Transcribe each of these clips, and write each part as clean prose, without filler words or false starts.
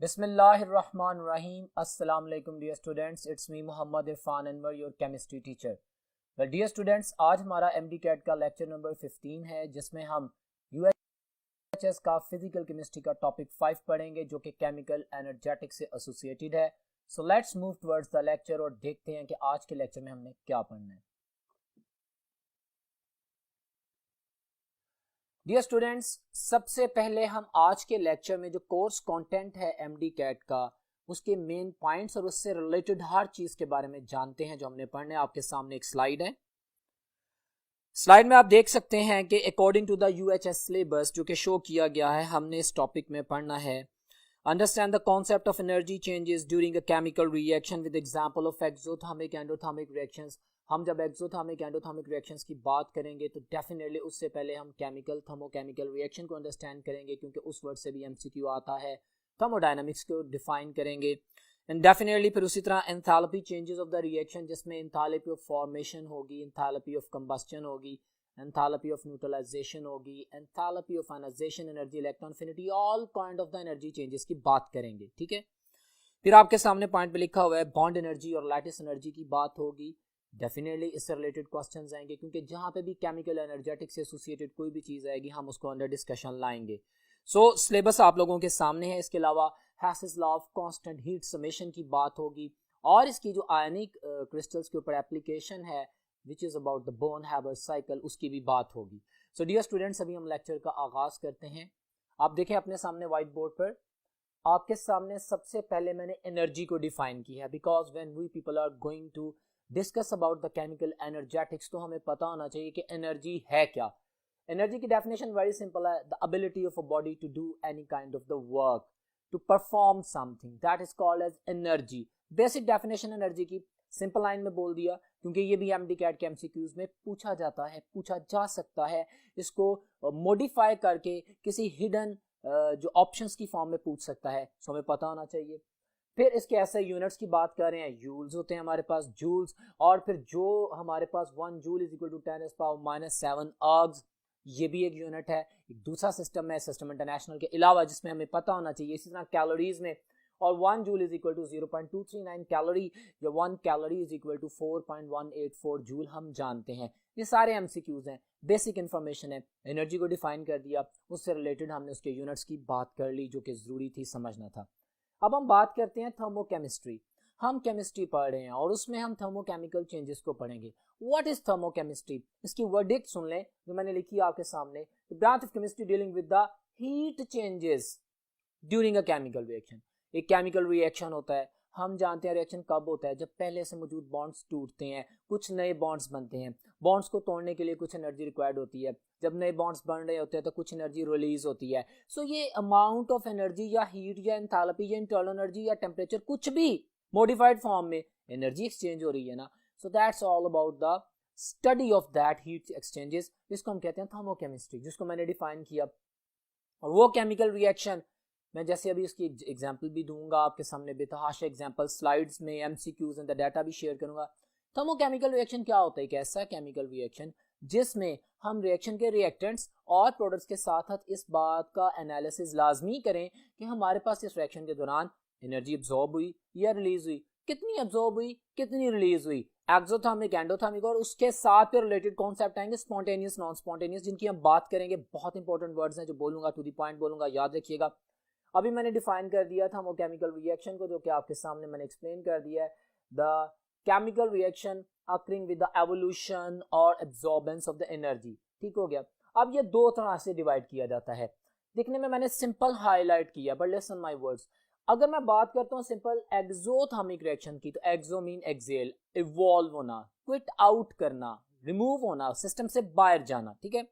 Bismillahirrahmanirrahim. Assalamu alaikum dear students. It's me Muhammad Irfan Anwar, your chemistry teacher. Well dear students, आज हमारा MD-CAT का lecture number 15 है जिसमें हम UHS का फिजिकल केमिस्ट्री का टॉपिक 5 पढ़ेंगे जो कि केमिकल एनर्जेटिक से एसोसिएटेड है. So let's move towards the lecture और देखते हैं कि आज के लेक्चर में हमने क्या पढ़ना है. डियर स्टूडेंट्स, सबसे पहले हम आज के लेक्चर में जो कोर्स कंटेंट है MD-CAT का उसके मेन पॉइंट्स और उससे रिलेटेड हर चीज के बारे में जानते हैं जो हमने पढ़ना है. आपके सामने एक स्लाइड है. स्लाइड में आप देख सकते हैं कि according to the UHS syllabus जो कि शो किया गया है, हमने इस टॉपिक में पढ़ना है understand the concept of energy changes during a chemical reaction with example of exothermic endothermic reactions. हम जब एक्सोथर्मिक एंडोथर्मिक रिएक्शंस की बात करेंगे तो डेफिनेटली उससे पहले हम केमिकल थर्मोकेमिकल रिएक्शन को अंडरस्टैंड करेंगे क्योंकि उस वर्ड से भी MCQ आता है. थर्मोडायनामिक्स को डिफाइन करेंगे एंड डेफिनेटली फिर उसी तरह enthalpy changes of the reaction जिसमें एंथैल्पी ऑफ फॉर्मेशन होगी, एंथैल्पी ऑफ कंबस्शन होगी, एंथैल्पी ऑफ न्यूट्रलाइजेशन होगी, enthalpy of ionization, energy, electron affinity, all kind of the energy changes की बात करेंगे. ठीक है. फिर आपके सामने पॉइंट पे लिखा हुआ है बॉन्ड एनर्जी और लैटिस एनर्जी की बात होगी. डेफिनेटली इससे रिलेटेड क्वेश्चंस आएंगे क्योंकि जहां पे भी केमिकल एनर्जेटिक से एसोसिएटेड कोई भी चीज आएगी हम उसको अंडर डिस्कशन लाएंगे. सो सिलेबस आप लोगों के सामने है. इसके अलावा हैसेस law of constant heat summation की बात होगी और इसकी जो आयनिक क्रिस्टल्स के ऊपर एप्लीकेशन है which is about the Born Haber cycle उसकी भी बात होगी. सो डियर स्टूडेंट्स, अभी हम लेक्चर का आगाज करते हैं. आप देखें अपने सामने व्हाइट बोर्ड पर आपके सामने सबसे पहले मैंने एनर्जी को डिफाइन किया है because when we people are going to discuss about the chemical energetics तो हमें पता होना चाहिए कि एनर्जी है क्या. एनर्जी की डेफिनेशन वेरी सिंपल है. The ability of a body to do any kind of the work to perform something that is called as energy. Basic definition energy की सिंपल लाइन में बोल दिया क्योंकि ये भी MD-CAT के MCQs में पूछा जाता है, पूछा जा सकता है. इसको मॉडिफाई करके किसी हिडन जो ऑप्शंस की फॉर्म में पूछ सकता है. सो हमें पता होना चाहिए. फिर इसके ऐसे यूनिट्स की बात कर रहे हैं, जूल्स होते हैं हमारे पास, जूल्स. और फिर जो हमारे पास 1 जूल इज इक्वल टू 10⁻⁻7 अर्ग्स, ये भी एक यूनिट है. एक दूसरा सिस्टम है सिस्टम इंटरनेशनल के अलावा जिसमें हमें पता होना चाहिए. इसी तरह कैलोरीज में और 1 joule is equal to 0.239 calorie या 1 calorie is equal to 4.184 joule हम जानते हैं. ये सारे MCQs हैं, बेसिक इंफॉर्मेशन है. एनर्जी को डिफाइन कर दिया, उससे रिलेटेड हमने उसके यूनिट्स की बात कर ली जो कि जरूरी थी, समझना था. अब हम बात करते हैं थर्मोकेमिस्ट्री. हम केमिस्ट्री पढ़ रहे हैं और उसमें हम थर्मोकेमिकल चेंजेस को पढ़ेंगे. What is thermochemistry? इसकी वर्डिक्ट सुन लें जो मैंने लिखी है आपके सामने. The branch of chemistry dealing with the heat changes during a chemical reaction. एक केमिकल रिएक्शन होता है, हम जानते हैं रिएक्शन कब होता है जब पहले से मौजूद बॉन्ड्स टूटते हैं, कुछ नए बॉन्ड्स बनते हैं. बॉन्ड्स को तोड़ने के लिए कुछ एनर्जी रिक्वायर्ड होती है. जब नए बॉन्ड्स बन रहे होते हैं तो कुछ एनर्जी रिलीज होती है. सो ये अमाउंट ऑफ एनर्जी या हीट या एंथैल्पी या इंटरनल एनर्जी या टेम्परेचर कुछ भी मॉडिफाइड फॉर्म में एनर्जी एक्सचेंज हो रही है ना. So that's all about the study of that heat exchanges, जिसको हम कहते हैं थर्मोकेमिस्ट्री, जिसको मैंने डिफाइन किया. और वो केमिकल रिएक्शन मैं जैसे अभी इसकी एग्जांपल भी दूंगा आपके सामने, बेतहाशा एग्जांपल स्लाइड्स में, MCQs एंड द डाटा भी शेयर करूंगा. थर्मोकेमिकल रिएक्शन क्या होता है? एक ऐसा केमिकल रिएक्शन जिसमें हम रिएक्शन के रिएक्टेंट्स और प्रोडक्ट्स के साथ साथ इस बात का एनालिसिस लाजमी करें कि हमारे पास इस रिएक्शन के दौरान एनर्जी एब्जॉर्ब हुई या रिलीज हुई, कितनी एब्जॉर्ब हुई, कितनी रिलीज हुई, एक्सोथर्मिक एंडोथर्मिक, और उसके साथ फिर रिलेटेड कॉन्सेप्ट आएंगे स्पॉन्टेनियस नॉन स्पॉन्टेनियस, जिनकी हम बात करेंगे. बहुत इंपॉर्टेंट वर्ड्स हैं जो बोलूंगा, टू द पॉइंट बोलूंगा, याद रखिएगा. अभी मैंने डिफाइन कर दिया था वो केमिकल रिएक्शन को जो कि आपके सामने मैंने एक्सप्लेन कर दिया है. The chemical reaction occurring with the evolution और एब्जॉर्बेंस ऑफ द एनर्जी. ठीक हो गया. अब ये दो तरह से डिवाइड किया जाता है. दिखने में मैंने सिंपल हाईलाइट किया बट लिसन माय वर्ड्स. अगर मैं बात करता हूँ सिंपल एक्सोथर्मिक रिएक्शन की तो एक्सो मीन एक्सेल, इवॉल्व होना, क्विट आउट करना, रिमूव होना, सिस्टम से बाहर जाना. ठीक है.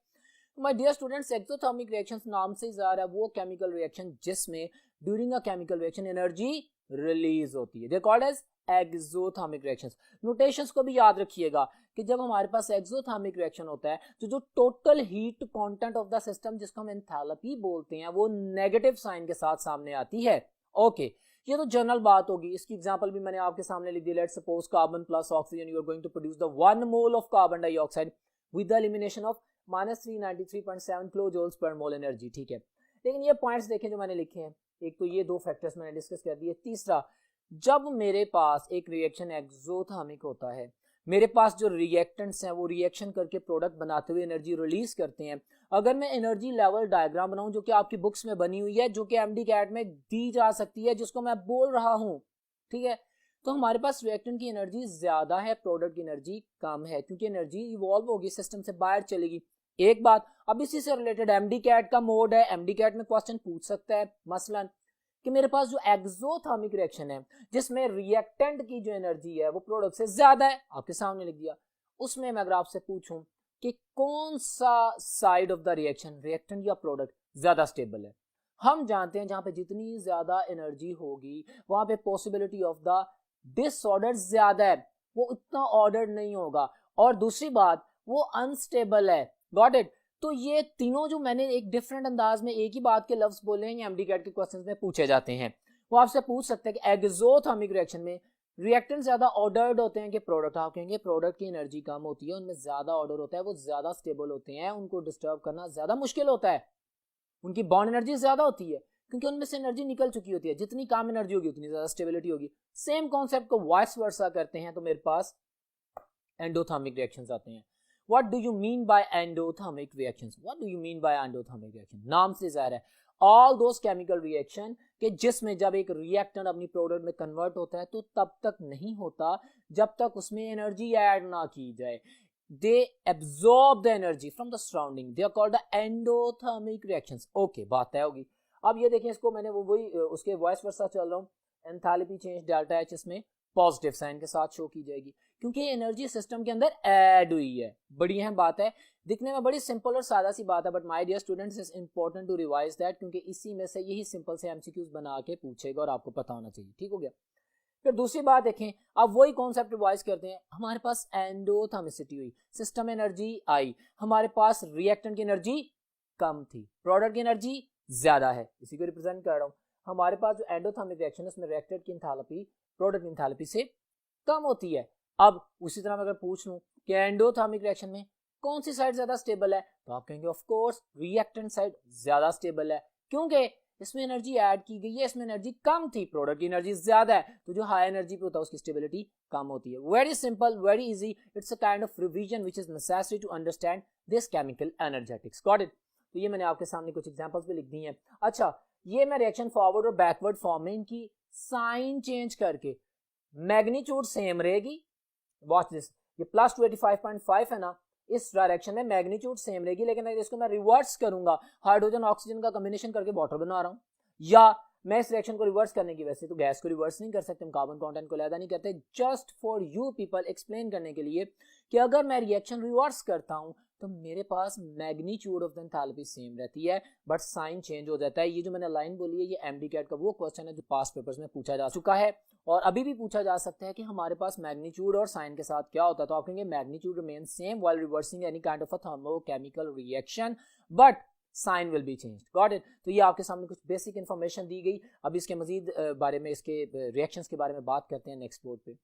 My dear students, exothermic reactions नाम से ही ज़ाहिर है वो केमिकल रिएक्शन जिसमें during a chemical reaction energy release होती है. They called as exothermic reactions. Notations को भी याद रखिएगा कि जब हमारे पास एक्सोथर्मिक रिएक्शन होता है तो जो total heat content of the system जिसको हम एंथैल्पी बोलते हैं वो नेगेटिव साइन के साथ सामने आती है. ओके, ये तो जनरल बात होगी. इसकी एग्जांपल भी मैंने आपके सामने लिख दी. Let's suppose carbon plus oxygen, you are going to produce the 1 mole of carbon dioxide with the elimination of -393.7 kilo joules per mole energy. ठीक है. लेकिन ये पॉइंट्स देखें जो मैंने लिखे हैं, एक तो ये दो फैक्टर्स मैंने डिस्कस कर दिए। तीसरा, जब मेरे पास एक रिएक्शन एक्सोथर्मिक होता है, मेरे पास जो रिएक्टेंट्स हैं वो रिएक्शन करके प्रोडक्ट बनाते हुए एनर्जी रिलीज करते हैं। अगर मैं एनर्जी लेवल डायग्राम बनाऊं जो कि आपकी बुक्स में बनी हुई है, जो कि एमडी कैट में दी जा सकती है, जिसको मैं बोल रहा हूं, ठीक है, तो हमारे पास रिएक्टेंट की एनर्जी ज्यादा है, प्रोडक्ट की एनर्जी कम है, क्योंकि एनर्जी इवॉल्व होगी, सिस्टम से बाहर चलेगी। एक बात, अब इसी से रिलेटेड एमडी कैट का मोड है। एमडी कैट में क्वेश्चन पूछ सकता है मसलन कि मेरे पास जो एक्सोथर्मिक रिएक्शन है जिसमें रिएक्टेंट की जो एनर्जी है वो प्रोडक्ट से ज्यादा है, आपके सामने लिख दिया, उसमें मैं अगर आपसे पूछूं कि कौन सा side of the reaction, reactant या प्रोडक्ट, ज्यादा स्टेबल है, हम जानते हैं जहां पे जितनी ज्यादा एनर्जी होगी वहां पे पॉसिबिलिटी ऑफ द डिसऑर्डर ज्यादा है, वो उतना ऑर्डर नहीं होगा, और दूसरी बात वो अनस्टेबल है। Got it? तो ये तीनों जो मैंने एक डिफरेंट अंदाज में एक ही बात के लफ्ज बोले हैं, ये एमडी कैट के क्वेश्चंस में पूछे जाते हैं। वो आपसे पूछ सकते हैं कि एक्सोथर्मिक रिएक्शन में रिएक्टेंट ज्यादा ऑर्डर्ड होते हैं कि प्रोडक्ट? आप कहेंगे प्रोडक्ट की एनर्जी कम होती है, उनमें ज्यादा ऑर्डर होता है, वो ज्यादा स्टेबल होते हैं, उनको डिस्टर्ब करना ज्यादा मुश्किल होता है, उनकी बॉन्ड एनर्जी ज्यादा होती है क्योंकि उनमें से एनर्जी निकल चुकी होती है। जितनी कम एनर्जी होगी उतनी ज्यादा स्टेबिलिटी होगी। सेम कॉन्सेप्ट को वाइस वर्सा करते हैं तो मेरे पास एंडोथर्मिक रिएक्शंस आते हैं। What do you mean by endothermic reactions? What do you mean by endothermic reaction? नाम से जाहिर है all those chemical reaction के जिसमें जब एक रिएक्टेंट अपनी प्रोडक्ट में कन्वर्ट होता है तो तब तक नहीं होता जब तक उसमें एनर्जी ऐड ना की जाए। They absorb the energy from the surrounding. They are called the endothermic reactions. Okay, बात तय होगी। अब ये देखें, इसको मैंने वही उसके वॉइस वर्सा चल रहा हूँ, एंथैल्पी चेंज डेल्टा एच इसमें पॉजिटिव साइन के साथ शो की जाएगी क्योंकि एनर्जी सिस्टम के अंदर ऐड हुई है। बड़ी अहम बात है, दिखने में बड़ी सिंपल और सादा सी बात है, but my dear students is important to revise that, क्योंकि इसी में से यही सिंपल से एमसीक्यूज बना के पूछेगा और आपको पता होना चाहिए। ठीक हो गया? फिर दूसरी बात देखें, अब वही कॉन्सेप्ट रिवाइज करते हैं। हमारे पास एंडोथर्मिसिटी हुई, सिस्टम एनर्जी आई, हमारे पास रिएक्टेंट की एनर्जी कम थी, प्रोडक्ट की एनर्जी ज्यादा है, इसी को रिप्रेजेंट कर रहा हूं। हमारे पास जो एंडोथर्मिक रिएक्शन है उसमें रिएक्टेंट की एंथैल्पी प्रोडक्ट की एंथैल्पी से कम होती है। अब उसी तरह मैं अगर पूछ लूं कि एंडोथर्मिक रिएक्शन में कौन सी साइड ज्यादा स्टेबल है, तो आप कहेंगे ऑफ कोर्स रिएक्टेंट साइड ज्यादा स्टेबल है, क्योंकि इसमें एनर्जी ऐड की गई है, इसमें एनर्जी कम थी, प्रोडक्ट की एनर्जी ज्यादा है, तो जो हाई एनर्जी पे होता है उसकी स्टेबिलिटी कम होती है। Very simple, very easy, it's a kind of revision which is necessary to understand this chemical energetics. Got it? तो ये मैंने आपके सामने कुछ एग्जांपल्स भी लिख दी हैं। अच्छा, ये मैं रिएक्शन फॉरवर्ड और बैकवर्ड फॉर्म में इनकी साइन चेंज करके मैग्नीट्यूड सेम रहेगी। वॉच दिस, ये प्लस 285.5 है ना, इस डायरेक्शन में मैग्नीट्यूड सेम रहेगी, लेकिन अगर इसको मैं रिवर्स करूंगा, हाइड्रोजन ऑक्सीजन का कॉम्बिनेशन करके वाटर बना रहा हूं, या मैं इस रिएक्शन को रिवर्स करने की, वैसे तो गैस को रिवर्स नहीं कर सकते हम, कार्बन कंटेंट को अलग नहीं करते, just for you people explain करने के लिए कि अगर मैं रिएक्शन रिवर्स करता हूं तो मेरे पास magnitude of the enthalpy same रहती है बट साइन चेंज हो जाता है। ये जो मैंने लाइन बोली है ये एमडी कैट का वो क्वेश्चन है जो पास्ट पेपर्स में पूछा जा चुका है और अभी भी पूछा जा सकता है कि हमारे पास मैग्नीट्यूड और साइन के साथ क्या होता है। तो आप कहेंगे magnitude remain same while reversing any kind of a thermochemical reaction but sign will be changed. Got it? तो ये आपके सामने कुछ बेसिक इंफॉर्मेशन दी गई। अब इसके मजीद बारे में, इसके रिएक्शंस के बारे में बात करते हैं नेक्स्ट बोर्ड पे।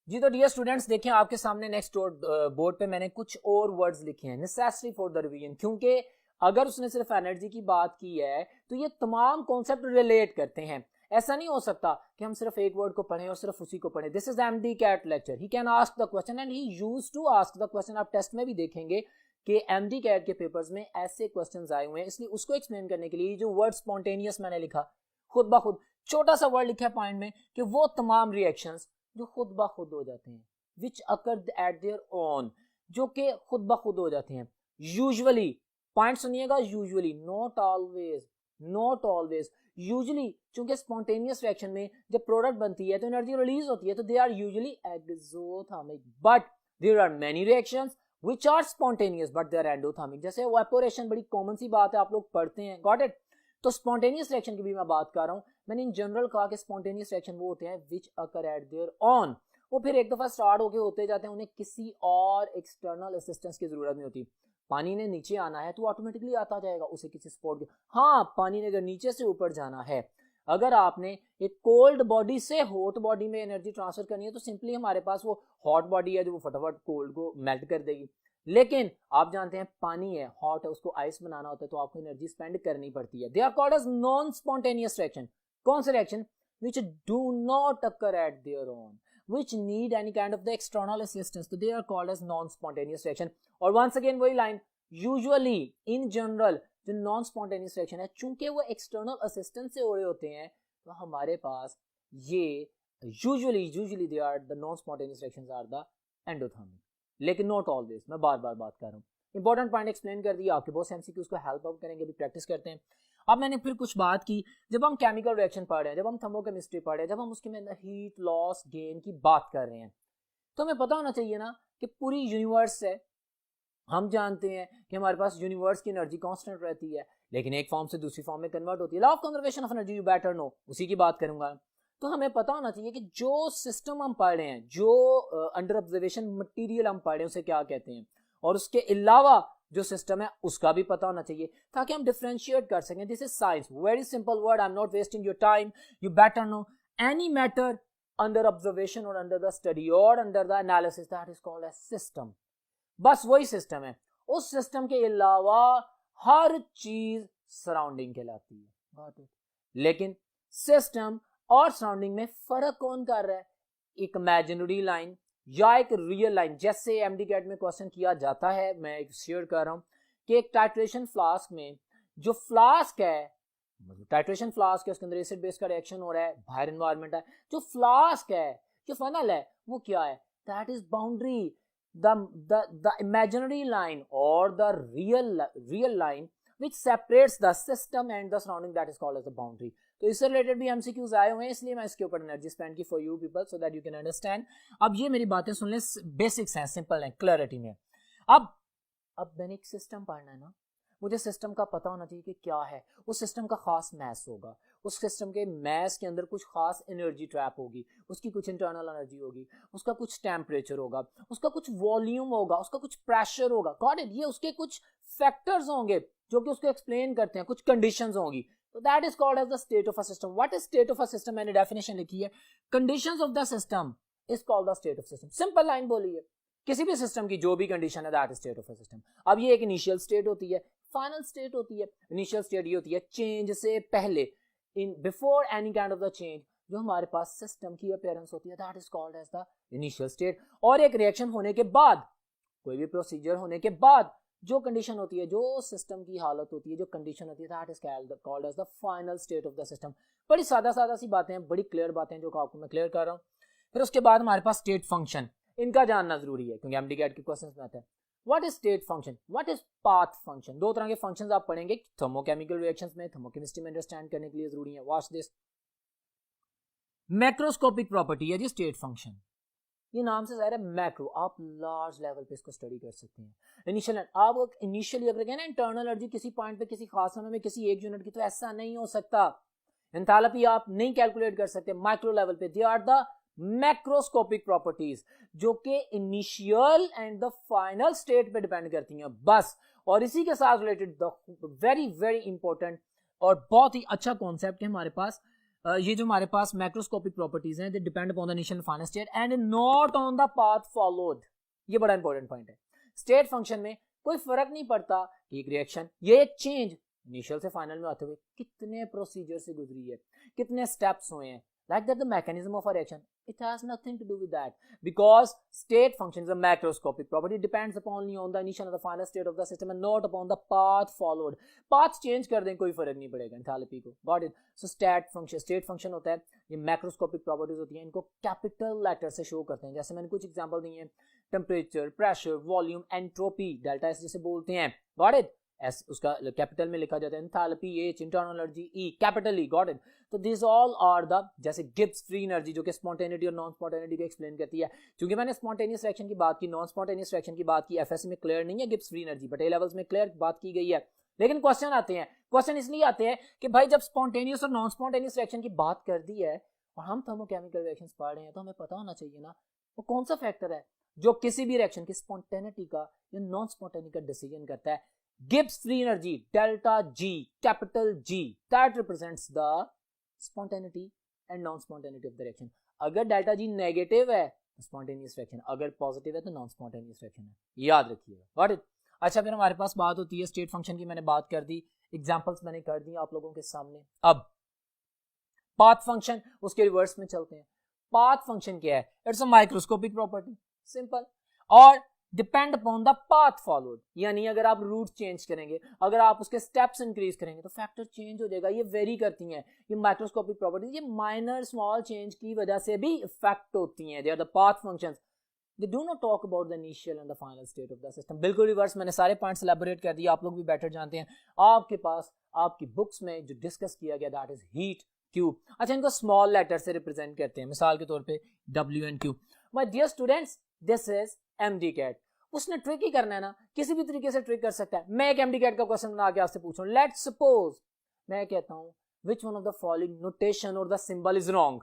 जी तो डियर स्टूडेंट्स, देखें आपके सामने नेक्स्ट बोर्ड पे मैंने कुछ और वर्ड्स लिखे हैं नेसेसरी फॉर द रिवीजन, क्योंकि अगर उसने सिर्फ एनर्जी की बात की है तो ये तमाम कॉन्सेप्ट रिलेट करते हैं। ऐसा नहीं हो सकता कि हम सिर्फ एक वर्ड को पढ़ें और सिर्फ उसी को पढ़ें। This is MD CAT lecture, he can ask the question and he used to ask the question. आप टेस्ट में भी देखेंगे कि एमडी कैट के पेपर्स में ऐसे क्वेश्चंस आए हुए हैं, इसलिए उसको एक्सप्लेन करने के लिए जो वर्ड स्पॉन्टेनियस मैंने लिखा, खुद ब खुद छोटा सा वर्ड लिखा है पॉइंट में कि वो तमाम रिएक्शंस जो खुद ब खुद हो जाते हैं, विच अकर एट देयर ओन, जो कि खुद ब खुद हो जाते हैं। यूजुअली, पॉइंट सुनिएगा, usually, not always, not always, usually, चूंकि स्पॉन्टेनियस रिएक्शन में जब प्रोडक्ट बनती है तो एनर्जी रिलीज होती है, तो they are usually exothermic, but there are many reactions which are spontaneous but they are endothermic. जैसे इवेपोरेशन, बड़ी कॉमन सी बात है, आप लोग पढ़ते हैं। Got it? तो स्पॉन्टेनियस रिएक्शन की भी मैं बात कर रहा हूं। मैंने इन जनरल कहा कि स्पॉन्टेनियस रिएक्शन वो होते हैं विच अकर एट देयर ऑन, वो फिर एक दफा स्टार्ट होके होते जाते हैं, उन्हें किसी और एक्सटर्नल असिस्टेंस की जरूरत नहीं होती। पानी ने नीचे आना है तो ऑटोमेटिकली आता जाएगा, उसे किसी सपोर्ट की। हाँ, पानी ने अगर नीचे से ऊपर जाना है, अगर आपने एक कोल्ड बॉडी से हॉट बॉडी में एनर्जी ट्रांसफर करनी है तो सिंपली हमारे पास वो हॉट बॉडी है जो वो फटाफट कोल्ड को मेल्ट कर देगी। लेकिन आप जानते हैं पानी है, हॉट है, उसको आइस बनाना होता है तो आपको एनर्जी स्पेंड करनी पड़ती है. They are called as non spontaneous reaction. कौन से reaction? which do not occur at their own, which need any kind of the external assistance, so they are called as non spontaneous reaction. और once again वही line, usually in general जो non spontaneous reaction है चूंकि वो external assistance से हो रहे होते हैं तो हमारे पास ये usually they are the non spontaneous reactions are the endothermic. लेकिन नॉट ऑलवेज. मैं बार बार बात कर रहा हूँ. इंपॉर्टेंट पॉइंट एक्सप्लेन कर दिया. आपके बहुत एमसीक्यूज को हेल्प आउट करेंगे. अभी प्रैक्टिस करते हैं. अब मैंने फिर कुछ बात की, जब हम केमिकल रिएक्शन पढ़ रहे हैं, जब हम थर्मोकेमिस्ट्री पढ़ रहे हैं, जब हम उसके अंदर हीट लॉस गेन की बात कर रहे हैं तो हमें पता होना चाहिए ना कि पूरी यूनिवर्स है. हम जानते हैं कि हमारे पास यूनिवर्स की एनर्जी कांस्टेंट रहती है लेकिन एक फॉर्म से दूसरी फॉर्म में कन्वर्ट होती है. Law of conservation of energy you better know, उसी की बात करूंगा. तो हमें पता होना चाहिए कि जो सिस्टम हम पढ़ रहे हैं, जो अंडर ऑब्जर्वेशन मटेरियल हम पढ़ रहे हैं उसे क्या कहते हैं, और उसके अलावा जो सिस्टम है उसका भी पता होना चाहिए ताकि हम डिफरेंशिएट कर सकें. This is science, very simple word. I am not wasting your time. You better know any matter under observation और अंडर द स्टडी और under the analysis, that is called as system. बस वही system है. उस system के अलावा हर चीज surrounding कहलाती है. लेकिन सिस्टम और सराउंडिंग में फर्क कौन कर रहा है? एक इमेजिनरी लाइन या एक रियल लाइन. जैसे एमडी कैट में क्वेश्चन किया जाता है, मैं एक शेयर कर रहा हूं कि एक टाइट्रेशन फ्लास्क में जो फ्लास्क है, टाइट्रेशन फ्लास्क है, उसके अंदर एसिड बेस का रिएक्शन हो रहा है, बाहर एनवायरनमेंट है. जो फ्लास्क है, जो फनल है, वो क्या है? That is boundary. the imaginary line or the real line which separates the system and the surrounding, that is called as the boundary. तो इससे रिलेटेड भी एमसीक्यूज आए हुए हैं, इसलिए मैं इसके ऊपर एनर्जी स्पेंड की for you people so that you can understand. अब ये मेरी बातें सुन लें, बेसिक्स हैं, सिंपल हैं, क्लैरिटी में. अब मैंने एक सिस्टम पढ़ना है ना, मुझे सिस्टम का पता होना चाहिए कि क्या है. उस सिस्टम का खास मैस होगा, उस सिस्टम के मैस के अंदर कुछ खास एनर्जी ट्रैप होगी, उसकी कुछ इंटरनल एनर्जी होगी, उसका कुछ टेम्परेचर होगा, उसका कुछ वॉल्यूम होगा, उसका कुछ प्रेशर होगा. Got it? ये उसके कुछ फैक्टर्स होंगे जो कि उसको एक्सप्लेन करते हैं, कुछ कंडीशंस होंगी. तो that is called as the state of a system. What is state of a system? मैंने डेफिनेशन लिखी है, conditions of the system is called the state of system. Simple line बोली है. किसी भी सिस्टम की जो भी कंडीशन है, that is state of a system. अब ये एक इनिशियल स्टेट होती है, फाइनल स्टेट होती है. इनिशियल स्टेट ये होती है चेंज से पहले, in before any kind of the change, जो हमारे पास सिस्टम की अपीयरेंस होती है, that is called as the initial state. और एक रिएक्शन होने के बाद, कोई भी प्रोसीजर होने के बाद जो कंडीशन होती है, जो सिस्टम की हालत होती है, जो कंडीशन होती है, that is called as the final state of the system. बड़ी सादा सी बातें हैं, बड़ी क्लियर बातें हैं जो आपको मैं क्लियर कर रहा हूँ. फिर उसके बाद हमारे पास स्टेट फंक्शन, इनका जानना जरूरी है क्योंकि एमडीकैट के क्वेश्चंस में आता है. What is state function, what is path function? दो तरह के फंक्शंस आप पढ़ेंगे थर्मोकेमिकल रिएक्शंस में, थर्मोकेमिस्ट्री में अंडरस्टैंड करने के लिए जरूरी है. Watch this. मैक्रोस्कोपिक प्रॉपर्टी है जी स्टेट फंक्शन. ये नाम से जाहिर है मैक्रो, आप लार्ज लेवल पे इसको स्टडी कर सकते हैं. इनिशियल, आप इनिशियली अगर कहना इंटरनल एनर्जी किसी पॉइंट पे, किसी खास समय में, किसी एक यूनिट की, तो ऐसा नहीं हो सकता. एंथैल्पी आप नहीं कैलकुलेट कर सकते माइक्रो लेवल पे. They are the macroscopic properties जो कि initial and the final state पे डिपेंड करती हैं बस. और इसी के साथ related the very very important और बहुत ही अच्छा कॉन्सेप्ट है हमारे पास. ये जो हमारे पास मैक्रोस्कोपिक प्रॉपर्टीज हैं, they depend upon the initial final state and not on the path followed. ये बड़ा इंपॉर्टेंट पॉइंट है. स्टेट फंक्शन में कोई फर्क नहीं पड़ता कि एक रिएक्शन, ये एक चेंज इनिशियल से फाइनल में आते हुए कितने प्रोसीजर से गुजरी है, कितने स्टेप्स हुए हैं. Like that, the mechanism of a reaction, it has nothing to do with that because state function is a macroscopic property. It depends upon only on the initial and the final state of the system and not upon the path followed. Path change कर दें कोई फर्क नहीं पड़ेगा enthalpy को. Got it? So state function होता है, ये macroscopic properties होती हैं, इनको कैपिटल लेटर से शो करते हैं. जैसे मैंने कुछ एग्जांपल दिए हैं, temperature, pressure, volume, entropy, delta S जिसे बोलते हैं. Got it? एस उसका कैपिटल में लिखा जाता है, enthalpy H, internal energy E, capital E. Got it? तो दिस ऑल आर द, जैसे गिब्स फ्री एनर्जी जो कि स्पॉन्टेनिटी और नॉन स्पॉन्टेनिटी को एक्सप्लेन करती है. क्योंकि मैंने स्पॉन्टेनियस रिएक्शन की बात की, नॉन स्पॉन्टेनियस रिएक्शन की बात की, एफएससी में क्लियर नहीं है Gibbs free energy, but A levels में क्लियर बात की गई है. लेकिन क्वेश्चन आते हैं, क्वेश्चन इसलिए आते हैं कि भाई जब स्पॉन्टेनियस और नॉन स्पॉन्टेनियस रिएक्शन की बात कर दी है और हम थर्मोकेमिकल रिएक्शंस पढ़ रहे हैं, तो हमें पता होना चाहिए ना वो कौन सा फैक्टर है जो किसी भी रिएक्शन की स्पॉन्टेनिटी का या नॉन स्पॉन्टेनिटी का डिसीजन करता है. Gibbs free energy delta G, capital G, that represents the spontaneity and non-spontaneity of the reaction. अगर delta G नेगेटिव है स्पॉन्टेनियस रिएक्शन, अगर पॉजिटिव है तो नॉन स्पॉन्टेनियस रिएक्शन है, याद रखिएगा। Got it. अच्छा, फिर हमारे पास बात होती है स्टेट फंक्शन की, मैंने बात कर दी, एग्जांपल्स मैंने कर दी आप लोगों के सामने। अब पाथ फंक्शन, उसके रिवर्स में चलते हैं। पाथ फंक्शन क्या है? It's a microscopic property, simple, और depend upon the path followed, यानी अगर आप रूट चेंज करेंगे, अगर आप उसके स्टेप्स इंक्रीज करेंगे तो फैक्टर चेंज हो जाएगा। ये वेरी करती हैं ये माइक्रोस्कोपिक प्रॉपर्टीज, ये माइनर स्मॉल चेंज की वजह से भी इफेक्ट होती हैं। They are the path functions, they do not talk about the initial and the final state of the system. बिल्कुल रिवर्स, मैंने सारे पॉइंट्स एलैबोरेट कर दिए, आप लोग भी बेटर जानते हैं। आपके पास आपकी बुक्स में जो डिस्कस किया गया दैट इज हीट क्यूब। अच्छा, इनको स्मॉल लेटर से रिप्रेजेंट करते हैं, मिसाल के तौर पे W and Q। My dear students, this is MD-CAT। उसने ट्रिक ही करना है ना, किसी भी तरीके से ट्रिक कर सकता है। मैं एक MD-CAT का क्वेश्चन बना के आपसे पूछ रहा हूं, लेट्स सपोज मैं कहता हूं विच one of the following notation और द सिंबल इज रॉन्ग,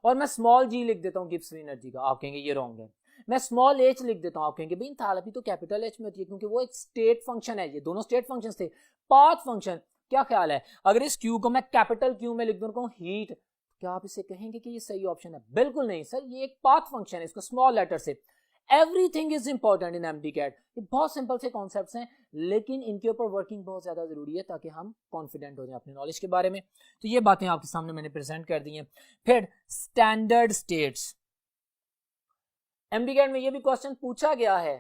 और मैं स्मॉल g लिख देता हूं गिब्स फ्री एनर्जी का, आप कहेंगे ये रॉन्ग है। मैं स्मॉल h लिख देता हूं, आप कहेंगे भाई एंथैल्पी तो कैपिटल H में होती है, क्योंकि वो एक स्टेट फंक्शन है। ये दोनों स्टेट फंक्शंस थे। पाथ फंक्शन, क्या ख्याल है अगर इस Q को मैं कैपिटल Q में लिख दूं हीट, क्या आप इसे कहेंगे कि ये सही ऑप्शन है? बिल्कुल नहीं सर, ये एक पाथ फंक्शन है, इसको स्मॉल लेटर से। Everything is important in MD-CAT। ये बहुत सिंपल से कॉन्सेप्ट्स हैं, लेकिन इनके ऊपर वर्किंग बहुत ज्यादा जरूरी है ताकि हम कॉन्फिडेंट हो जाए अपनी नॉलेज के बारे में। तो ये बातें आपके सामने मैंने प्रेजेंट कर दी हैं। फिर स्टैंडर्ड स्टेट्स, MD-CAT में ये भी क्वेश्चन पूछा गया है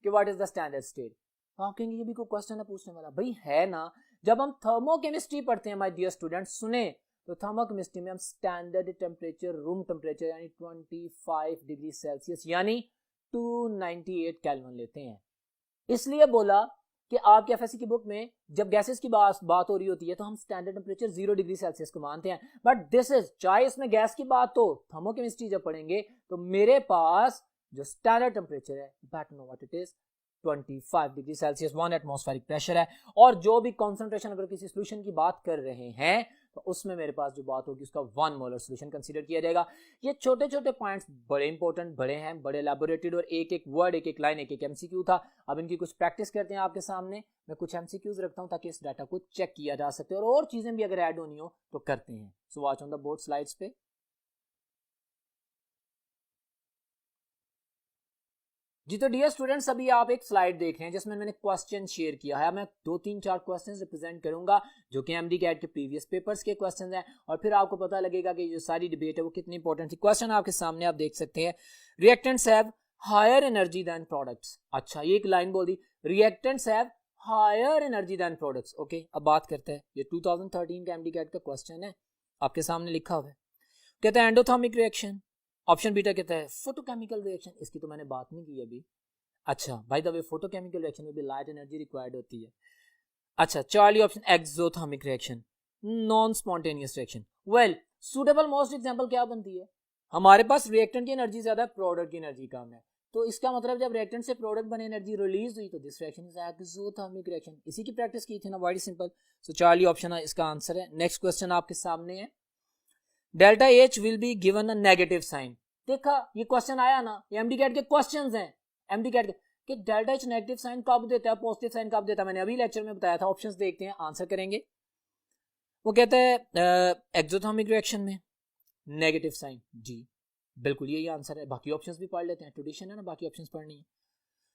कि what is the standard state. आप कहेंगे ये भी कोई क्वेश्चन है पूछने वाला? भाई है ना, जब हम थर्मोकेमिस्ट्री पढ़ते हैं माय डियर स्टूडेंट, सुने तो थर्मोकेमिस्ट्री में हम स्टैंडर्ड टेम्परेचर, रूम टेम्परेचर यानी 25 डिग्री सेल्सियस यानी 298 केल्विन लेते हैं। इसलिए बोला कि आपके एफएससी की बुक में जब गैसेस की बात हो रही होती है तो हम स्टैंडर्ड टेम्परेचर 0 डिग्री सेल्सियस को मानते हैं, बट दिस इज, चाहे इसमें गैस की बात हो, थर्मोकेमिस्ट्री जब पढ़ेंगे तो मेरे पास जो स्टैंडर्ड टेम्परेचर है, better know what it is, 25 degree Celsius, 1 atmospheric pressure है। और जो भी कॉन्सेंट्रेशन अगर किसी सोल्यूशन की बात कर रहे हैं तो उसमें मेरे पास जो बात होगी उसका 1 मोलर सोल्यूशन कंसीडर किया जाएगा। ये छोटे छोटे पॉइंट्स बड़े इंपॉर्टेंट, बड़े हैं, बड़े एलैबोरेटेड, और एक एक वर्ड, एक एक लाइन, एक एक MCQ था। अब इनकी कुछ प्रैक्टिस करते हैं आपके सामने। मैं कुछ MCQs रखता हूं ताकि इस डाटा को चेक किया जा सके, और चीजें भी अगर ऐड होनी हो तो करते हैं। So watch on the board slides पे। जी तो डियर स्टूडेंट्स, अभी आप एक स्लाइड देख रहे हैं जिसमें मैंने क्वेश्चन शेयर किया है। मैं 2-3-4 क्वेश्चंस रिप्रेजेंट करूंगा जो कि MD-CAT के प्रीवियस पेपर्स के क्वेश्चंस हैं, और फिर आपको पता लगेगा कि जो सारी डिबेट है वो कितनी इंपॉर्टेंट थी। क्वेश्चन आपके सामने आप देख सकते हैं, reactants have higher energy than products. अच्छा, ये एक लाइन बोल दी, reactants have higher energy than products. Okay, अब बात करते हैं, ये 2013 का MD-CAT का क्वेश्चन है, आपके सामने लिखा हुआ है। कहते हैं एंडोथर्मिक रिएक्शन, ऑप्शन बीटा कहता है फोटोकेमिकल रिएक्शन, इसकी तो मैंने बात नहीं की अभी। अच्छा, by the way photochemical reaction में भी लाइट एनर्जी रिक्वायर्ड होती है। अच्छा, Charlie option exothermic reaction, non spontaneous reaction. Well, suitable most example क्या बनती है? हमारे पास रिएक्टेंट की एनर्जी ज्यादा है, प्रोडक्ट की एनर्जी कम है, तो इसका मतलब जब रिएक्टेंट से प्रोडक्ट बने एनर्जी रिलीज हुई तो this reaction is exothermic reaction. इसी की प्रैक्टिस की थी ना, very simple. So Charlie option इसका आंसर है। नेक्स्ट क्वेश्चन आपके सामने है, delta H will be given a negative sign. देखा, ये क्वेश्चन आया ना, ये MD-CAT के क्वेश्चंस हैं, MD-CAT के, कि डेल्टा H नेगेटिव साइन कब देता है, पॉजिटिव साइन कब देता है। मैंने अभी लेक्चर में बताया था। ऑप्शंस देखते हैं, आंसर करेंगे। वो कहते हैं एक्सोथर्मिक रिएक्शन में नेगेटिव साइन, जी बिल्कुल यही आंसर है। बाकी ऑप्शंस भी पढ़ लेते हैं, ट्रेडिशन है ना बाकी ऑप्शंस पढ़नी है।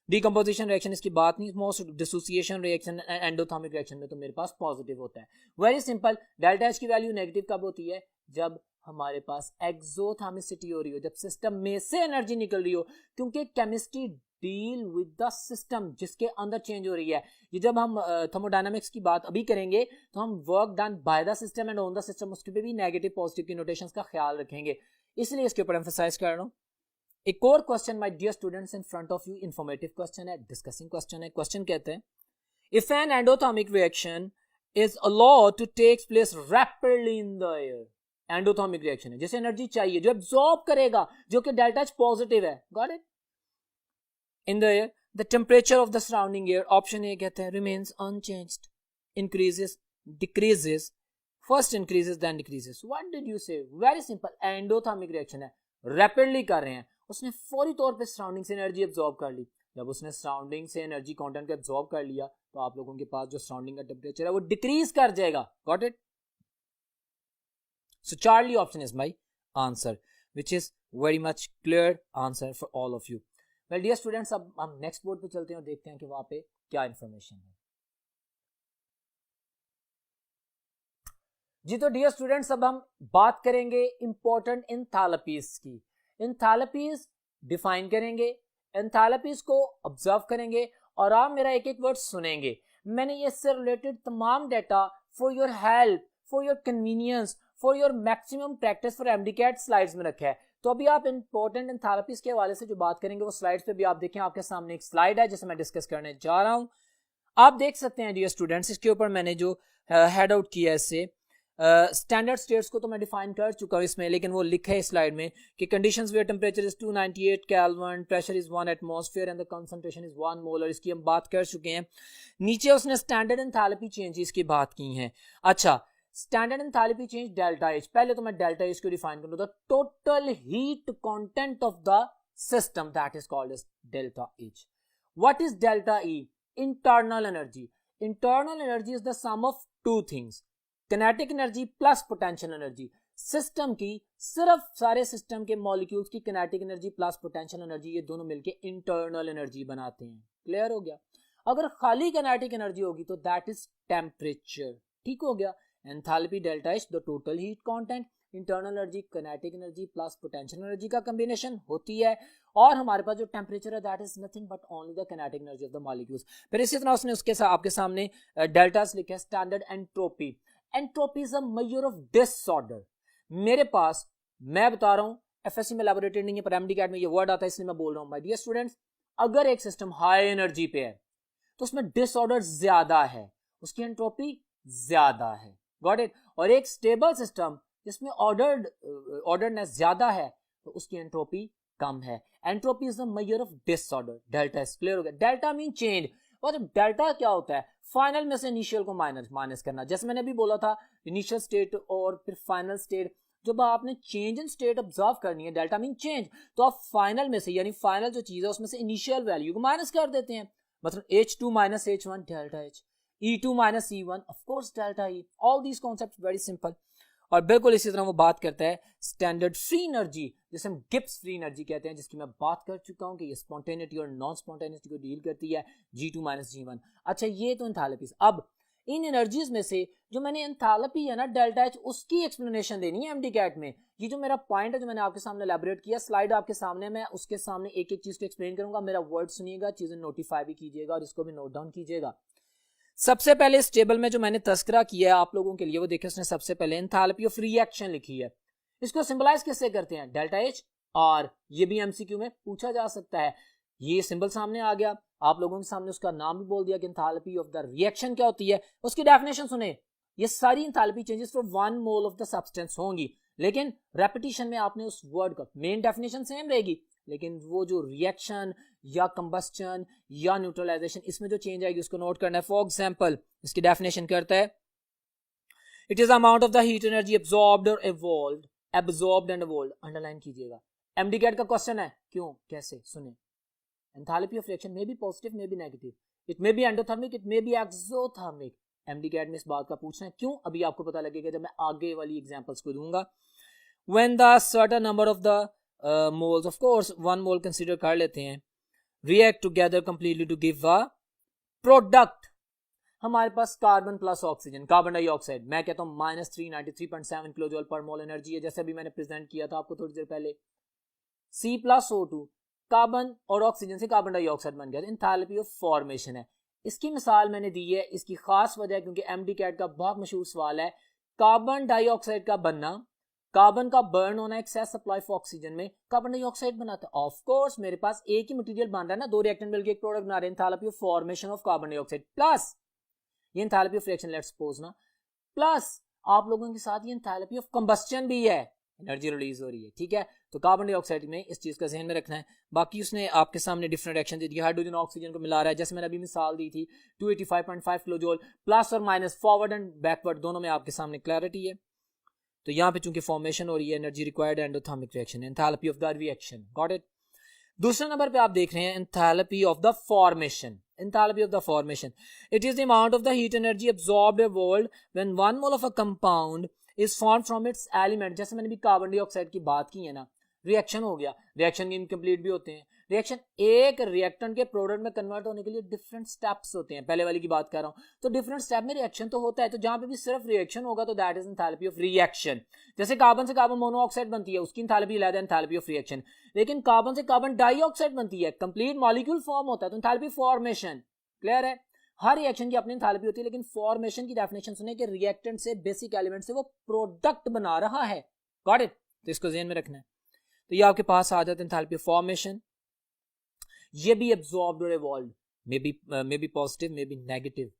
डिकम्पोजिशन रिएक्शन, इसकी बात नहीं। Most dissociation reaction, endothermic reaction में तो मेरे पास पॉजिटिव होता है। वेरी सिंपल, डेल्टा H की वैल्यू नेगेटिव कब होती है? जब हमारे पास एक्सोथर्मिसिटी हो रही हो, जब सिस्टम में से एनर्जी निकल रही हो, क्योंकि chemistry deal with the system जिसके अंदर चेंज हो रही है। ये जब हम थर्मोडायनामिक्स की बात अभी करेंगे तो हम work done by the system and on the system, उसके पे भी नेगेटिव पॉजिटिव की नोटेशंस का ख्याल रखेंगे, इसलिए इसके ऊपर एम्फसाइज कर रहा हूं। एक और question my dear students in front of you, informative question है, डिस्कसिंग क्वेश्चन है। क्वेश्चन कहते हैं, if an endothermic reaction is allowed to take place rapidly in the air, endothermic reaction है, जैसे एनर्जी चाहिए जो एब्जॉर्ब करेगा, जो कि डेल्टा H पॉजिटिव है, got it, in the air, the temperature of the surrounding air, option A कहते हैं remains unchanged, increases, decreases, first increases then decreases. What did you say? Very simple, endothermic reaction है, rapidly कर रहे हैं, उसने फौरी तौर पे सराउंडिंग से एनर्जी एब्जॉर्ब कर ली। जब उसने सराउंडिंग से एनर्जी कंटेंट को एब्जॉर्ब कर लिया तो आप लोगों के पास जो सराउंडिंग का टेम्परेचर है वो डिक्रीज कर जाएगा, got it. So Charlie option is my answer, which is very much clear answer for all of you. Well dear students, अब हम नेक्स्ट बोर्ड पे चलते हैं और देखते हैं कि वहां पे क्या इंफॉर्मेशन है। जी तो डियर स्टूडेंट्स, अब हम बात करेंगे इंपॉर्टेंट एंथैल्पीज की। एंथैल्पीज डिफाइन करेंगे, एंथैल्पीज को ऑब्जर्व करेंगे और आप मेरा एक एक वर्ड सुनेंगे। मैंने ये इससे रिलेटेड तमाम data for your help, for your convenience, for your maximum practice for MDCAT slides में रखा है। तो अभी आप इंपॉर्टेंट एंथैल्पीज के हवाले से जो बात करेंगे वो स्लाइड्स पे भी आप देखें। आपके सामने एक स्लाइड है जिसे मैं डिस्कस करने जा रहा हूं। आप देख सकते हैं डियर स्टूडेंट्स, इसके ऊपर मैंने जो हेड आउट किया है इससे स्टैंडर्ड स्टेट्स को तो मैं डिफाइन कर चुका हूं इसमें, लेकिन वो लिखा है इस स्लाइड में कि conditions where temperature is 298 kelvin, pressure is 1 atmosphere and the concentration is 1 mole, और इसकी हम बात कर चुके हैं। नीचे उसने स्टैंडर्ड एंथैल्पी चेंजेस की बात की है। अच्छा, standard enthalpy change delta H. पहले तो मैं डेल्टा एच को डिफाइन करूं, the total heat content of the system, that is called as delta H. What is delta E? Internal energy. Internal energy is the sum of two things, kinetic energy plus potential energy. System की, सिर्फ सारे system के molecules की kinetic energy plus potential energy, ये दोनों मिलके internal energy बनाते हैं। क्लियर हो गया? अगर खाली किनेटिक एनर्जी होगी तो दैट इज टेम्परेचर। ठीक हो गया? Enthalpy delta H, the total heat content, internal energy kinetic energy plus potential energy का कॉम्बिनेशन होती है। और हमारे पास जो टेम्परेचर है that is nothing but only the kinetic energy of the molecules. फिर इसी तरह उसने उसके साथ आपके सामने डेल्टास लिखा है। Standard entropy, entropy is a measure of disorder. मेरे पास, मैं बता रहा हूं, एफएससी में लैबोरेटरी नहीं है पर एमडीकैट में ये वर्ड आता है इसलिए मैं बोल रहा हूं। माय डियर स्टूडेंट्स, अगर एक सिस्टम हाई एनर्जी पे है तो उसमें डिसऑर्डर ज्यादा है, उसकी एंट्रोपी ज्यादा है। Got it? और एक स्टेबल सिस्टम जिसमें ऑर्डरनेस ज्यादा है तो उसकी एंट्रोपी कम है। Entropy is the measure of disorder. Delta is clear हो गया? Delta mean change. और डेल्टा क्या होता है? फाइनल में से इनिशियल को माइनस करना। जैसे मैंने अभी बोला था, इनिशियल स्टेट और फिर फाइनल स्टेट, जब आपने चेंज इन स्टेट ऑब्जर्व करनी है, डेल्टा मीन चेंज, तो आप फाइनल में से, यानी फाइनल जो चीज है उसमें से इनिशियल वैल्यू को माइनस कर देते हैं। मतलब H2 minus H1 delta H, E2 minus E1 of course delta E। All these concept very simple. और बिल्कुल इसी तरह वो बात करता है स्टैंडर्ड फ्री एनर्जी, जिसे हम गिब्स फ्री एनर्जी कहते हैं, जिसकी मैं बात कर चुका हूं कि ये स्पॉन्टेनिटी और नॉन स्पॉन्टेनिटी को डील करती है, G2 माइनस G1। अच्छा, ये तो एंथैल्पीज। अब इन एनर्जीज में से जो मैंने एंथैल्पी है ना डेल्टा एच, उसकी एक्सप्लेनेशन देनी है एमडीकैट में। ये जो मेरा पॉइंट है जो मैंने आपके सामने एलैबोरेट किया, स्लाइड आपके सामने, मैं उसके सामने एक एक चीज को एक्सप्लेन करूंगा। मेरा वर्ड सुनिएगा, चीजें नोटिफाई भी कीजिएगा और इसको भी नोट डाउन कीजिएगा। सबसे पहले इस टेबल में जो मैंने तस्करा किया है आप लोगों के लिए, वो देखिए उसने सबसे पहले एंथैल्पी ऑफ रिएक्शन लिखी है। इसको सिंबलाइज किससे करते हैं? Delta H. और ये भी एमसीक्यू में पूछा जा सकता है। ये सिंबल सामने आ गया, आप लोगों के सामने उसका नाम भी बोल दिया कि एंथैल्पी ऑफ द रिएक्शन क्या होती है। उसकी डेफिनेशन सुने। ये सारी enthalpy changes for 1 mole of the substance होंगी, लेकिन रेपिटेशन में आपने उस वर्ड का मेन डेफिनेशन सेम रहेगी, लेकिन वो जो रिएक्शन या कंबस्टन या न्यूट्रलाइजेशन, इसमें जो चेंज आएगी उसको नोट करना है। फॉर एग्जांपल, इसकी डेफिनेशन करता है, it is amount of the heat energy absorbed और एवॉल्व्ड, एब्जॉर्ब्ड एंड एवॉल्व्ड, अंडरलाइन कीजिएगा। एमडीकैट का क्वेश्चन है, क्यों, कैसे, सुने। Enthalpy of reaction may be positive, may be negative, it may be endothermic, it may be exothermic. MDCAT में इस बात का पूछना है, क्यों, अभी आपको पता लगेगा जब मैं आगे वाली एग्जांपल्स को दूंगा। When the certain number of the moles, of course 1 mole consider कर लेते हैं, react together completely to give a product। हमारे पास carbon plus oxygen, carbon dioxide, मैं कहता हूं -393.7 किलोजूल पर मोल एनर्जी है, जैसे अभी मैंने प्रेजेंट किया था आपको थोड़ी देर पहले। C प्लस O2, कार्बन और ऑक्सीजन से कार्बन डाइऑक्साइड बन गया, एंथैल्पी ऑफ फॉर्मेशन है। इसकी मिसाल मैंने दी है, इसकी खास वजह है क्योंकि एमडीकैट का बहुत मशहूर सवाल है, कार्बन डाइऑक्साइड का बनना, कार्बन का बर्न होना एक्सेस सप्लाई फॉर ऑक्सीजन में कार्बन डाइऑक्साइड बनाता है। ऑफ कोर्स मेरे पास एक ही मटेरियल बन रहा है ना, दो रिएक्टेंट मिलकर एक प्रोडक्ट बना रहे हैं, enthalpy of formation of carbon dioxide plus ये enthalpy of reaction, let's suppose ना, प्लस आप लोगों के साथ ये एंथैल्पी ऑफ कंबस्टन भी है, एनर्जी रिलीज हो रही है। ठीक है, तो कार्बन डाइऑक्साइड में इस चीज का ध्यान में रखना है। बाकी उसने आपके सामने डिफरेंट रिएक्शन दे दी, हाइड्रोजन ऑक्सीजन को मिला रहा है, जैसे मैंने अभी मिसाल दी थी 285.5 किलोजूल, प्लस और माइनस, फॉरवर्ड एंड बैकवर्ड दोनों में आपके सामने क्लैरिटी है। तो यहाँ पे चूंकि फॉर्मेशन हो रही है, energy required endothermic reaction, enthalpy of the reaction. Got it? दूसरे नंबर पे आप देख रहे हैं enthalpy of the formation. Enthalpy of the formation, it is the amount of the heat energy absorbed evolved when 1 mole of a compound is formed from its element. जैसे मैंने भी carbon dioxide की बात की है ना, रिएक्शन हो गया, रिएक्शन इनकम्प्लीट भी होते हैं। रिएक्शन एक रिएक्टेंट के प्रोडक्ट में कन्वर्ट होने के लिए डिफरेंट स्टेप्स होते हैं, पहले वाली की बात कर रहा हूं। तो डिफरेंट स्टेप में रिएक्शन तो होता है, तो जहां पे भी सिर्फ रिएक्शन होगा तो that is enthalpy of reaction. जैसे कार्बन से कार्बन मोनोऑक्साइड बनती है, उसकी एंथैल्पी अलग है, एंथैल्पी ऑफ रिएक्शन। लेकिन कार्बन से कार्बन डाइऑक्साइड बनती है, कंप्लीट मॉलिक्यूल फॉर्म होता है, तो एंथैल्पी फॉर्मेशन। क्लियर है? हर रिएक्शन की अपनी एंथैल्पी होती है, लेकिन फॉर्मेशन की डेफिनेशन सुने कि रिएक्टेंट से बेसिक एलिमेंट से वो प्रोडक्ट बना रहा है। Got it? तो इसको ध्यान में रखना है। तो ये आपके पास आ जाता है एंथैल्पी ऑफ फॉर्मेशन। ये भी एब्जॉर्ब्ड और evolved, may be positive, may be negative.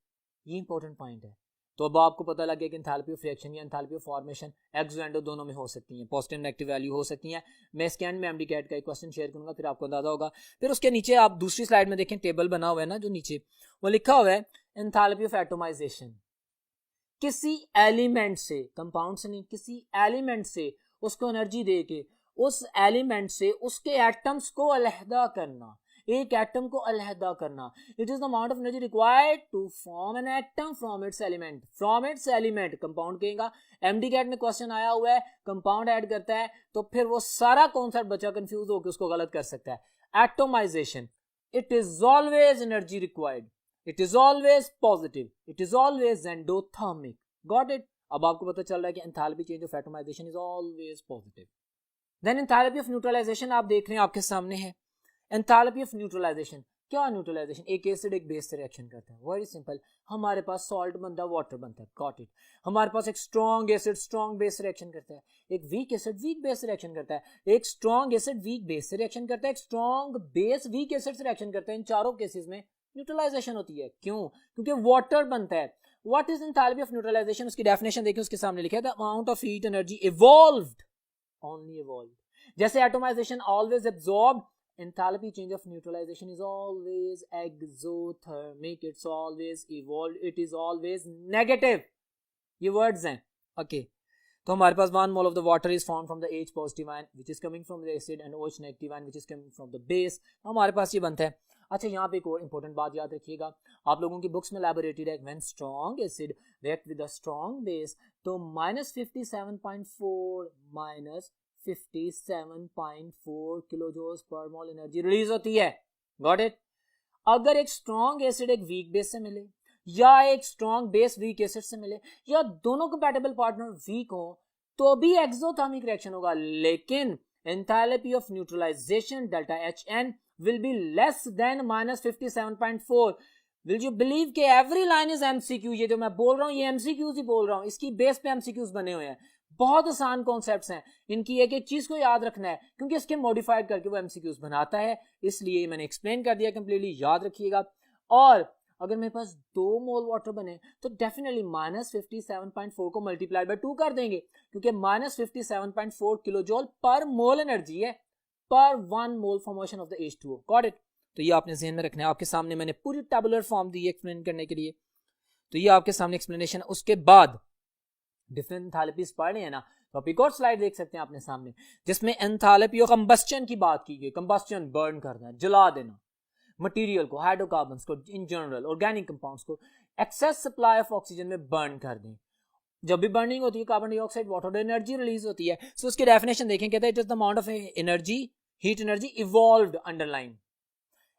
ये इंपॉर्टेंट पॉइंट है। तो अब आपको पता लग गया कि एंथैल्पी ऑफ रिएक्शन या enthalpy of formation exo endo दोनों में हो सकती हैं, पॉजिटिव नेगेटिव वैल्यू हो सकती हैं। मैं इसके एंड में एमडीकैट का एक क्वेश्चन शेयर करूंगा, फिर आपको अंदाजा होगा। फिर उसके नीचे आप दूसरी स्लाइड में देखें, टेबल बना हुआ है ना जो नीचे, वो लिखा हुआ है एंथैल्पी ऑफ एटोमाइजेशन। किसी एलिमेंट से, कंपाउंड से नहीं, किसी एलिमेंट से उसको एनर्जी दे के उस एलिमेंट से उसके एटम्स को अलहदा करना, एक एटम को अलहदा करना। It is the amount of energy required to form an atom from its element. From its element compound कहेगा। एमडीकैट में क्वेश्चन आया हुआ है, कंपाउंड ऐड करता है तो फिर वो सारा कॉन्सेप्ट बच्चा कंफ्यूज होकर उसको गलत कर सकता है। Atomisation, it is always energy required, it is always positive, it is always endothermic. Got it? अब आपको पता चल रहा है कि enthalpy change of atomisation is always positive. Then enthalpy of neutralisation आप देख रहे हैं, आपके सामने है। एंथैल्पी ऑफ न्यूट्रलाइजेशन, क्या न्यूट्रलाइजेशन? एक एसिड एक बेस से रिएक्शन करता है, वेरी सिंपल। हमारे पास सॉल्ट बनता है, वाटर बनता है, गॉट इट। हमारे पास एक स्ट्रॉन्ग एसिड स्ट्रॉन्ग बेस से रिएक्शन करता है, एक वीक एसिड वीक बेस से रिएक्शन करता है, एक स्ट्रॉन्ग एसिड वीक बेस से रिएक्शन करता है, एक स्ट्रॉन्ग बेस वीक एसिड से रिएक्शन करता है। इन चारों केसेस में न्यूट्रलाइजेशन होती है। क्यों? क्योंकि वाटर बनता है। What is enthalpy of neutralization? उसकी डेफिनेशन देखिए, उसके सामने लिखा है, the amount of heat energy evolved, only evolved. जैसे atomization always absorb, enthalpy change of neutralization is always exothermic, it's always evolved, it is always negative. ये words हैं, okay। तो हमारे पास 1 mole of the water is formed from the H positive ion which is coming from the acid and OH negative ion which is coming from the base। हमारे पास ये बनता है। अच्छा, यहाँ पे एक और इंपॉर्टेंट बात याद रखिएगा, आप लोगों की बुक्स में elaborated है, when strong acid react with a strong base तो -57.4 minus 57.4 किलोजूल्स per mole energy release होती है। Got it? अगर एक स्ट्रॉन्ग एसिड एक वीक बेस से मिले या एक स्ट्रॉन्ग बेस वीक एसिड से मिले या दोनों कंपैटिबल पार्टनर वीक हो तो भी एक्सोथर्मिक रिएक्शन होगा, लेकिन enthalpy of neutralisation delta HN will be less than -57.4। Will you believe कि एवरी लाइन इज एमसीक्यू। ये जो मैं बोल रहा हूं ये एमसीक्यूज ही बोल रहा हूं, इसकी बेस पे एमसीक्यूज बने हुए हैं। बहुत आसान कॉन्सेप्ट्स हैं, इनकी एक एक चीज को याद रखना है क्योंकि इसके मॉडिफाइड करके वो एमसीक्यूज बनाता है, इसलिए मैंने एक्सप्लेन कर दिया कंप्लीटली, याद रखिएगा। और अगर मेरे पास 2 मोल वाटर बने तो डेफिनेटली -57.4 को मल्टीप्लाइड बाय 2 कर देंगे क्योंकि -57.4 किलोजूल पर मोल एनर्जी है per 1 mole formation of the H2O। Got it? तो ये आपने ध्यान में रखना है। आपके सामने मैंने पूरी टेबुलर फॉर्म दी एक्सप्लेन करने के लिए, तो ये आपके सामने एक्सप्लेनेशन। उसके बाद डिफरेंट एंथैल्पीज पढ़ रहे हैं ना, तो आप एक और स्लाइड देख सकते हैं अपने सामने जिसमें एंथैल्पी ऑफ कंबस्शन की बात की गई। कंबस्शन, बर्न करना, जला देना मटेरियल को, हाइड्रोकार्बन्स को, इन जनरल ऑर्गेनिक कंपाउंड्स को एक्सेस सप्लाई ऑफ ऑक्सीजन में बर्न कर दें। जब भी बर्निंग होती है carbon dioxide water energy release होती है। सो उसकी डेफिनेशन देखें, कहता है it is the amount of energy, heat energy evolved, underline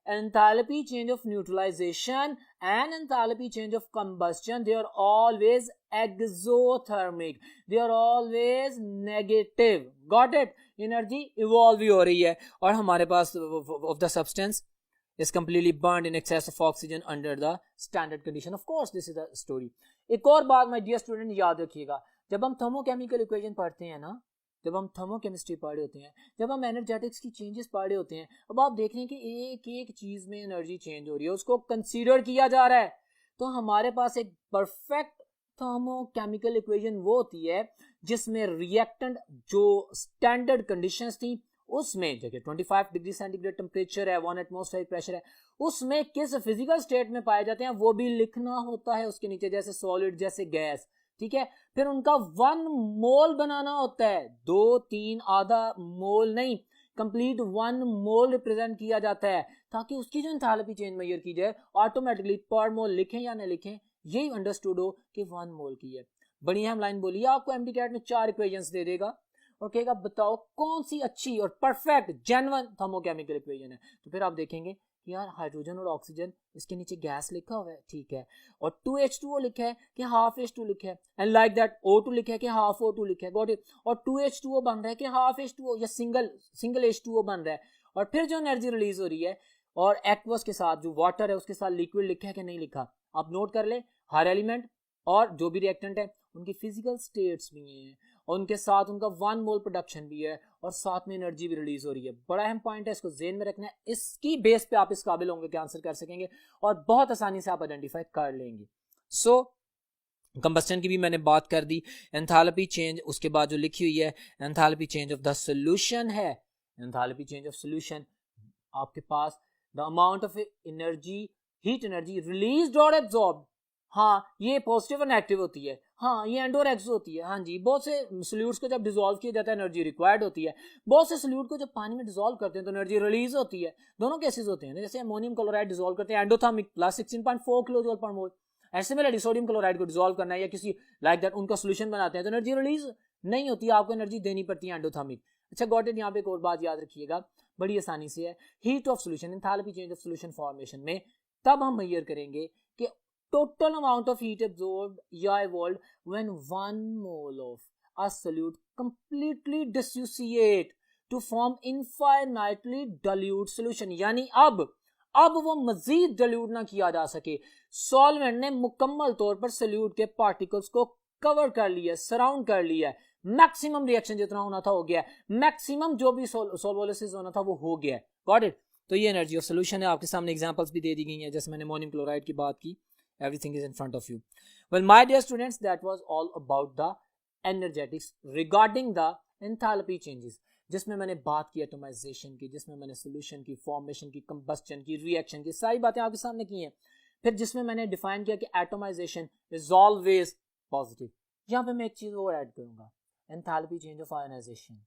enthalpy change of neutralization and enthalpy change of combustion, they are always exothermic, they are always negative। got it? Energy evolve हो रही है और हमारे पास of the substance is completely burned in excess of oxygen under the standard condition। of course this is the story। एक और बात my dear student याद रखिएगा, जब हम थर्मोकेमिकल इक्वेशन पढ़ते हैं ना, जब हम थर्मोकेमिस्ट्री पढ़ रहे होते हैं, जब हम एनर्जेटिक्स की चेंजेस पढ़ रहे होते हैं, अब आप देख रहे हैं कि एक एक चीज में एनर्जी चेंज हो रही है, उसको कंसीडर किया जा रहा है। तो हमारे पास एक परफेक्ट थर्मोकेमिकल इक्वेशन वो होती है जिसमें रिएक्टेंट जो स्टैंडर्ड कंडीशंस थी उसमें, जैसे 25 डिग्री सेंटीग्रेड टेम्परेचर है, 1 एटमॉस्फेरिक प्रेशर है, उसमें किस फिजिकल स्टेट में पाए जाते हैं वो भी लिखना होता है उसके नीचे, जैसे सॉलिड, जैसे गैस। ठीक है? फिर उनका 1 मोल बनाना होता है, 2, 3, आधा मोल नहीं, कंप्लीट 1 मोल रिप्रेजेंट किया जाता है ताकि उसकी जो एंथैल्पी चेंज मेजर की जाए ऑटोमेटिकली पर मोल लिखें या ना लिखें यही अंडरस्टूड हो कि 1 मोल की है। बड़ी अहम लाइन बोली है आपको, एमडीकैट में 4 इक्वेशंस दे देगा और कहेगा बताओ कौन सी अच्छी और परफेक्ट जेन्युइन थर्मोकेमिकल इक्वेशन है। तो फिर आप देखेंगे कि यार हाइड्रोजन और ऑक्सीजन, इसके नीचे गैस लिखा हुआ है, ठीक है, और 2H2O लिखा है कि हाफ H2 लिखा है, एंड लाइक दैट O2 लिखा है कि हाफ O2 लिखा है, गॉट इट। और 2H2O बन रहा है कि हाफ H2O या सिंगल H2O बन रहा है। और फिर जो एनर्जी रिलीज हो रही है, और एक्वस के साथ जो वाटर है उसके साथ लिक्विड लिखा है कि नहीं लिखा, आप नोट कर ले। हर एलिमेंट और जो भी रिएक्टेंट है उनकी फिजिकल स्टेट्स भी हैं, और उनके साथ उनका 1 मोल प्रोडक्शन भी है, और साथ में एनर्जी भी रिलीज हो रही है। बड़ा अहम पॉइंट है, इसको जेन में रखना है। इसकी बेस पे आप इस काबिल होंगे कि आंसर कर सकेंगे और बहुत आसानी से आप आइडेंटिफाई कर लेंगे। सो कंबस्टन की भी मैंने बात कर दी। एंथैल्पी चेंज, उसके बाद जो लिखी हुई है enthalpy change of the solution है। एंथैल्पी चेंज ऑफ सॉल्यूशन आपके पास the amount of energy, heat energy released और एब्जॉर्ब्ड। हाँ, ये पॉजिटिव और नेगेटिव होती है। हाँ, ये एंड और एक्सो होती है। हाँ जी, बहुत से सोल्यूट्स को जब डिसॉल्व किया जाता है एनर्जी रिक्वायर्ड होती है। बहुत से सोल्यूट को जब पानी में डिसॉल्व करते हैं तो एनर्जी रिलीज होती है। दोनों केसेस होते हैं। जैसे अमोनियम क्लोराइड डिसॉल्व करते हैं एंडोथर्मिक प्लस 16.4 किलोजूल पर मोल। ऐसे में सोडियम क्लोराइड को डिसॉल्व करना है या किसी लाइक दैट उनका सोल्यूशन बनाते हैं तो एनर्जी रिलीज नहीं होती है, आपको एनर्जी देनी पड़ती है एंडोथर्मिक। अच्छा गॉट इट। यहाँ पे एक और बात याद रखिएगा, बड़ी आसानी से है। Heat of solution, enthalpy change of solution formation में तब हम मेजर करेंगे कि total amount of heat absorbed या evolved when 1 mole of a solute completely dissociate to form infinitely dilute solution। यानी अब वो मजीद dilute ना किया जा सके, सॉल्वेंट ने मुकम्मल तौर पर सोल्यूट के पार्टिकल्स को कवर कर लिया, सराउंड कर लिया है। मैक्सिमम रिएक्शन जितना होना था हो गया, मैक्सिमम जो भी सोल्वोलिसिस होना था वो हो गया। Got it. तो ये एनर्जी ऑफ सोल्यूशन है। आपके सामने एग्जांपल्स भी दे दी गई हैं, जैसे मैंने अमोनियम क्लोराइड की बात की। Everything is in front of you. Well, my dear students, that was all about the energetics regarding the enthalpy changes, जिसमें मैंने बात की एटोमाइजेशन की, जिसमें मैंने सोल्यूशन की, फॉर्मेशन की, कंबस्टन की, रिएक्शन की, सारी बातें आपके सामने की हैं। फिर जिसमें मैंने डिफाइन किया कि एटोमाइजेशन इज ऑलवेज पॉजिटिव। यहाँ पे मैं एक चीज और ऐड करूंगा, एंथैल्पी चेंज ऑफ आयोनाइजेशन।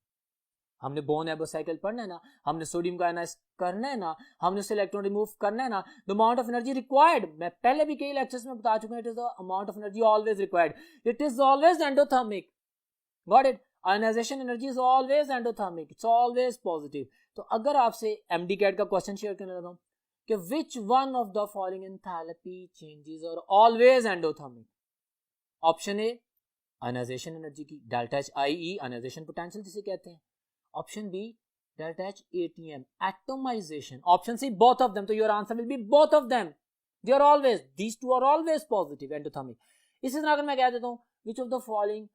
हमने बोन एबो साइकिल पढ़ना है ना, हमने सोडियम का आयनाइज करना है ना, हमने उससे इलेक्ट्रॉन रिमूव करना है ना, the amount of energy required, मैं पहले भी कई लेक्चर्स में बता चुका हूं, it is the amount of energy always required, it is always endothermic. Got it. Ionization energy is always endothermic, it's always positive. तो अगर आपसे एमडी कैट का क्वेश्चन शेयर करने लगा कि which one of the following enthalpy changes are always endothermic. Option A ionization energy की delta H I E, ionization potential जिसे कहते हैं। Option B, delta H ATM, atomization. Option C, both of them. So your answer will be both of them. They are always, these two are always positive, endothermic. इसी तरह अगर मैं कह देता हूँ which of the following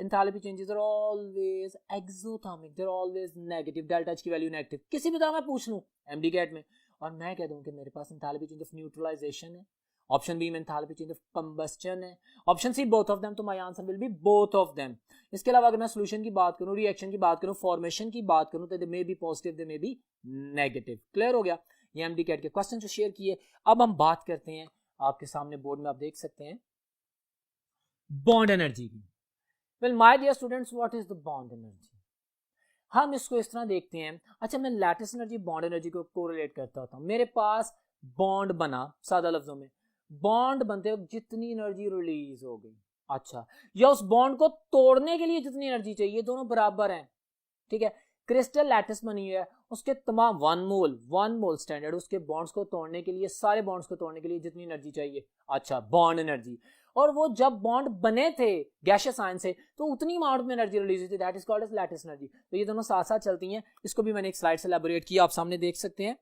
enthalpy changes are always exothermic, they are always negative, delta H की value negative, किसी भी तरह मैं पूछ लूँ MD कैट में, और मैं कह दूँ कि मेरे पास enthalpy change of neutralization है, ऑप्शन बी में एंथैल्पी चेंज ऑफ कंबस्टन है, option C both of them, तो my answer will be both of them. इसके अलावा अगर मैं सॉल्यूशन की बात करूं, रिएक्शन की बात करूं, फॉर्मेशन की बात करूं, तो they may be positive, they may be negative. Clear हो गया। ये एमडी कैट के क्वेश्चन जो शेयर किए। अब हम बात करते हैं, आपके सामने बोर्ड में आप देख सकते हैं, बॉन्ड एनर्जी की। Well my dear students, what is the bond energy? हम इसको इस तरह देखते हैं। अच्छा, मैं लैटिस एनर्जी बॉन्ड एनर्जी को कोरिलेट करता होता हूं। मेरे पास बॉन्ड बना, सादा लफ्जों में बॉन्ड बनते वक्त जितनी एनर्जी रिलीज हो गई, अच्छा, या उस बॉन्ड को तोड़ने के लिए जितनी एनर्जी चाहिए, दोनों बराबर हैं। ठीक है, क्रिस्टल लैटिस बनी है, उसके तमाम 1 मोल स्टैंडर्ड, उसके बॉन्ड्स को तोड़ने के लिए, सारे बॉन्ड्स को तोड़ने के लिए जितनी एनर्जी चाहिए, अच्छा, बॉन्ड एनर्जी। और वो जब बॉन्ड बने थे गैसियस आयन से, तो उतनी अमाउंट में एनर्जी रिलीज हुई थी, that is called as lattice energy. तो ये दोनों साथ साथ चलती हैं। इसको भी मैंने एक स्लाइड से एलैबोरेट किया, आप सामने देख सकते हैं।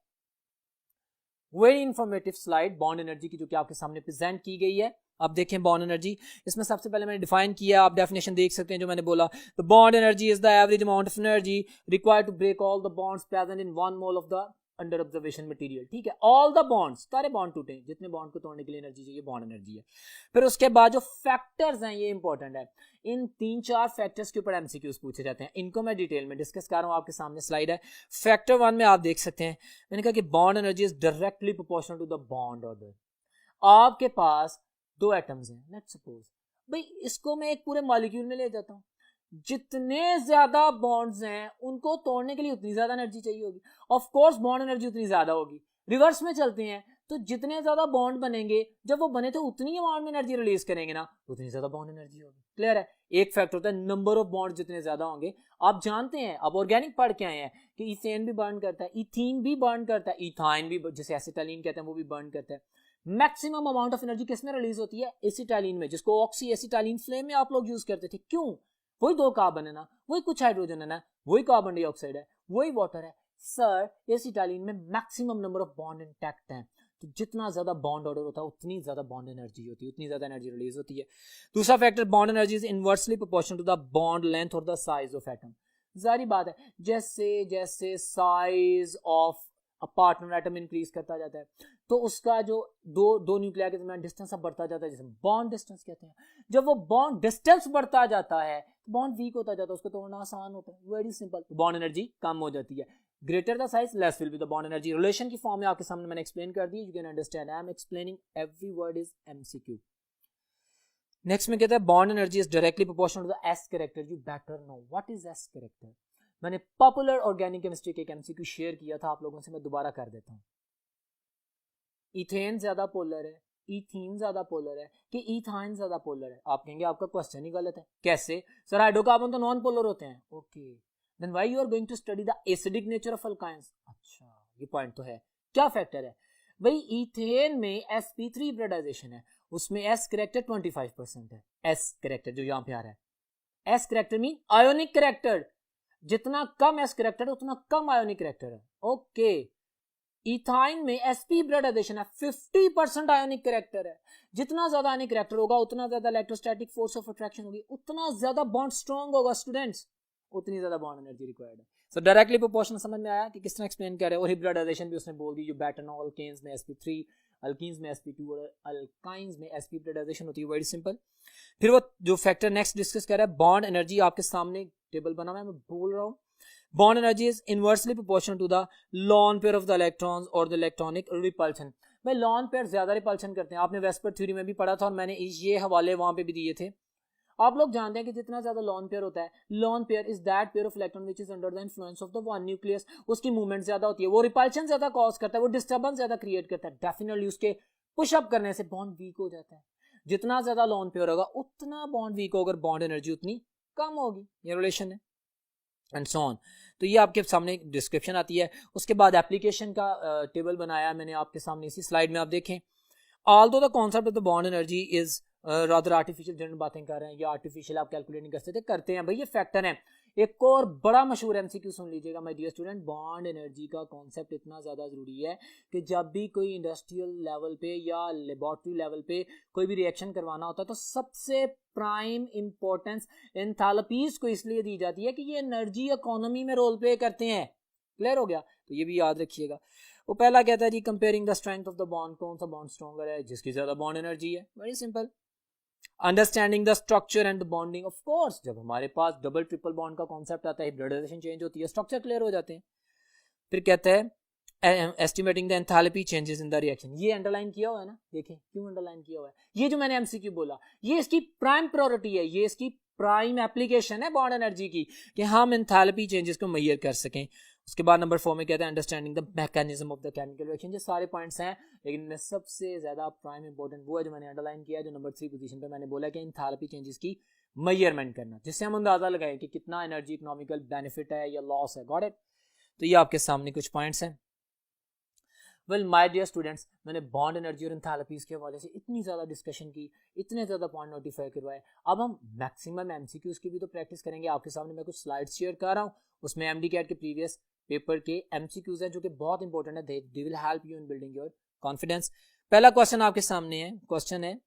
Very informative slide bond energy की, जो कि आपके सामने प्रेजेंट की गई है। अब देखें बॉन्ड एनर्जी, इसमें सबसे पहले मैंने डिफाइन किया, आप डेफिनेशन देख सकते हैं जो मैंने बोला। The bond energy is the average amount of energy required to break all the bonds present in 1 mole of the under observation material. ठीक है, ऑल द बॉन्ड्स, सारे बॉन्ड टूटे, जितने बॉन्ड को तोड़ने के लिए एनर्जी चाहिए, बॉन्ड एनर्जी है। फिर उसके बाद जो फैक्टर्स हैं, ये इंपॉर्टेंट है। इन 3-4 फैक्टर्स के ऊपर एमसीक्यूज पूछे जाते हैं, इनको मैं डिटेल में डिस्कस कर रहा हूं। आपके सामने स्लाइड है। फैक्टर 1 में आप देख सकते हैं, मैंने कहा कि bond energy is directly proportional to the bond order. आपके पास 2 एटम्स हैं, लेट्स सपोज, भाई इसको मैं एक पूरे मॉलिक्यूल में ले जाता हूं, जितने ज्यादा बॉन्ड्स हैं उनको तोड़ने के लिए उतनी ज्यादा एनर्जी चाहिए होगी, ऑफ कोर्स बॉन्ड एनर्जी उतनी ज्यादा होगी। रिवर्स में चलते हैं, तो जितने ज्यादा बॉन्ड बनेंगे, जब वो बने तो उतनी अमाउंट में एनर्जी रिलीज करेंगे ना, उतनी ज्यादा बॉन्ड एनर्जी होगी। क्लियर है? एक फैक्टर होता है नंबर ऑफ बॉन्ड जितने ज्यादा होंगे। आप जानते हैं, अब ऑर्गेनिक पढ़ के आए हैं कि इथेन भी बर्न करता है, इथीन भी बर्न करता है, इथाइन भी, जैसे एसिटाइलिन कहते हैं, वो भी बर्न करता है। मैक्सिमम अमाउंट ऑफ एनर्जी किसमें रिलीज होती है? एसिटाइलिन में, जिसको ऑक्सी एसिटाइलिन फ्लेम में आप लोग यूज करते थे। क्यों? वही दो कार्बन है ना, वही कुछ हाइड्रोजन है ना, वही कार्बन डाइऑक्साइड है, वही वाटर है। सर, एसिटाइलिन में maximum number of bond intact हैं, तो जितना ज्यादा बॉन्ड ऑर्डर होता है उतनी ज्यादा बॉन्ड एनर्जी होती है, उतनी ज्यादा एनर्जी रिलीज होती है। दूसरा factor, bond energy is inversely proportional to the bond length और द साइज ऑफ एटम। जारी बात है, जैसे जैसे size of partner atom increase करता जाता है, तो उसका जो दो न्यूक्लियर के दरमियान डिस्टेंस अब बढ़ता जाता है, जिसे बॉन्ड डिस्टेंस कहते हैं। जब वो बॉन्ड डिस्टेंस बढ़ता जाता है, बॉन्ड वीक होता जाता है, उसको तोड़ना आसान होता है, वेरी सिंपल, बॉन्ड एनर्जी कम हो जाती है। Greater the size, less will be the bond energy. Relation की फॉर्म में आपके सामने मैंने एक्सप्लेन कर दी, you can understand, I am explaining, every word is MCQ. Next में कहता है bond energy is directly proportional to the s character. You better know what is s character. मैंने पॉपुलर ऑर्गेनिक केमिस्ट्री के एक MCQ share किया था आप लोगों से, मैं दोबारा कर देता हूं। इथेन ज्यादा पोलर है, इथीन ज्यादा पोलर है कि इथाइन ज्यादा पोलर है? आप कहेंगे आपका क्वेश्चन ही गलत है। कैसे सर? हाइड्रोकार्बन तो नॉन पोलर होते हैं। Okay, then why you are going to study the acidic nature of alkynes? अच्छा, ये पॉइंट तो है। क्या फैक्टर है भाई? इथेन में sp3 हाइब्रिडाइजेशन है, उसमें s करेक्टर 25% है। s करेक्टर जो यहां पे आ रहा है, s character mean ionic character. जितना कम s करेक्टर उतना कम आयोनिक करेक्टर है। ओके, इथाइन में sp हाइब्रिडाइजेशन है, 50% आयोनिक करेक्टर है। जितना ज्यादा आयोनिक करेक्टर होगा उतना ज्यादा इलेक्ट्रोस्टैटिक फोर्स ऑफ अट्रैक्शन होगी, उतना ज्यादा बॉन्ड स्ट्रॉन्ग होगा स्टूडेंट्स, उतनी ज्यादा बॉन्ड एनर्जी रिक्वायर्ड है। सो डायरेक्टली प्रोपोर्शनल समझ में आया कि किस तरह एक्सप्लेन कर रहे हैं। और हाइब्रिडाइजेशन भी उसने बोल दी, जो बेटानॉल अल्केन्स में sp3, अल्कीन्स में sp2 और अल्काइंस में sp हाइब्रिडाइजेशन होती है। Very simple. फिर वो जो फैक्टर नेक्स्ट डिस्कस कर रहा है, बॉन्ड एनर्जी, आपके सामने टेबल बना हुआ है, मैं बोल रहा हूं। Bond energy is inversely proportional to the lone pair of the electrons और द इलेक्ट्रॉनिक रिपल्शन। भाई लॉन पेयर ज्यादा रिपल्शन करते हैं, आपने वेस्पर थ्योरी में भी पढ़ा था और मैंने ये हवाले वहां पे भी दिए थे। आप लोग जानते हैं कि जितना ज्यादा लॉन पेयर होता है, lone pair is that pair of electron which is under the influence of the one nucleus. उसकी मूवमेंट ज्यादा होती है, वो रिपल्शन ज्यादा कॉज करता है, वो डिस्टर्बेंस ज्यादा क्रिएट करता है। डेफिनेटली उसके पुश अप करने से बॉन्ड वीक हो जाता है। जितना ज्यादा लॉन पेयर होगा उतना बॉन्ड वीक होगा, बॉन्ड एनर्जी उतनी कम होगी। ये रिलेशन है एंड सो ऑन। तो ये आपके सामने डिस्क्रिप्शन आती है। उसके बाद एप्लीकेशन का टेबल बनाया मैंने आपके सामने इसी स्लाइड में, आप देखें। Although the concept of the bond energy is rather artificial, general बातें कर रहे हैं, ये आर्टिफिशियल आप कैलकुलेट नहीं कर सकते, करते हैं भाई, ये फैक्टर है। एक और बड़ा मशहूर एमसीक्यू सुन लीजिएगा my dear student, bond energy का कॉन्सेप्ट इतना ज्यादा जरूरी है कि जब भी कोई इंडस्ट्रियल लेवल पे या लेबोरेटरी लेवल पे कोई भी रिएक्शन करवाना होता है तो सबसे प्राइम इंपॉर्टेंस एंथैल्पीज को इसलिए दी जाती है कि ये एनर्जी इकोनॉमी में रोल प्ले करते हैं। क्लियर हो गया? तो ये भी याद रखिएगा। वो पहला कहता है जी comparing the strength of the bond, कौन सा बॉन्ड स्ट्रॉन्गर है? जिसकी ज्यादा बॉन्ड एनर्जी है। Very simple. Understanding the structure and the bonding, of course जब हमारे पास डबल ट्रिपल बॉन्ड का कॉन्सेप्ट आता है, हाइब्रिडाइजेशन चेंज होती है, स्ट्रक्चर क्लियर हो जाते हैं। फिर कहता है estimating the enthalpy changes in the reaction. ये अंडरलाइन किया हुआ है ना, देखें क्यों अंडरलाइन किया हुआ है। ये जो मैंने एमसीक्यू बोला, ये इसकी प्राइम प्रायोरिटी है, ये इसकी प्राइम एप्लीकेशन है बॉन्ड एनर्जी की, कि हम एंथैल्पी चेंजेस को मेजर कर सकें। उसके बाद नंबर 4 में कहते हैं understanding the mechanism of the chemical reaction. ये सारे पॉइंट्स हैं, लेकिन इनमें सबसे ज्यादा प्राइम इंपॉर्टेंट वो है जो मैंने अंडरलाइन किया है, जो नंबर 3 पोजीशन पे मैंने बोला कि एंथैल्पी चेंजेस की मेजरमेंट करना, जिससे हम अंदाजा लगाएं कि कितना एनर्जी इकोनॉमिकल बेनिफिट है या लॉस है। Got it? तो ये आपके सामने कुछ पॉइंट्स हैं। वेल माय डियर स्टूडेंट्स, मैंने बॉन्ड एनर्जी और एंथैल्पीज के हवाले से इतनी ज़्यादा डिस्कशन की, इतने ज़्यादा पॉइंट नोटिफाई करवाए। अब हम मैक्सिमम एमसीक्यूज की भी तो प्रैक्टिस करेंगे। आपके सामने मैं कुछ स्लाइड्स शेयर कर रहा हूँ, उसमें एमडीकैट के प्रीवियस पेपर के एमसीक्यूज हैं जो कि बहुत इंपॉर्टेंट है, they will help you in building your confidence. पहला क्वेश्चन आपके सामने है, क्वेश्चन है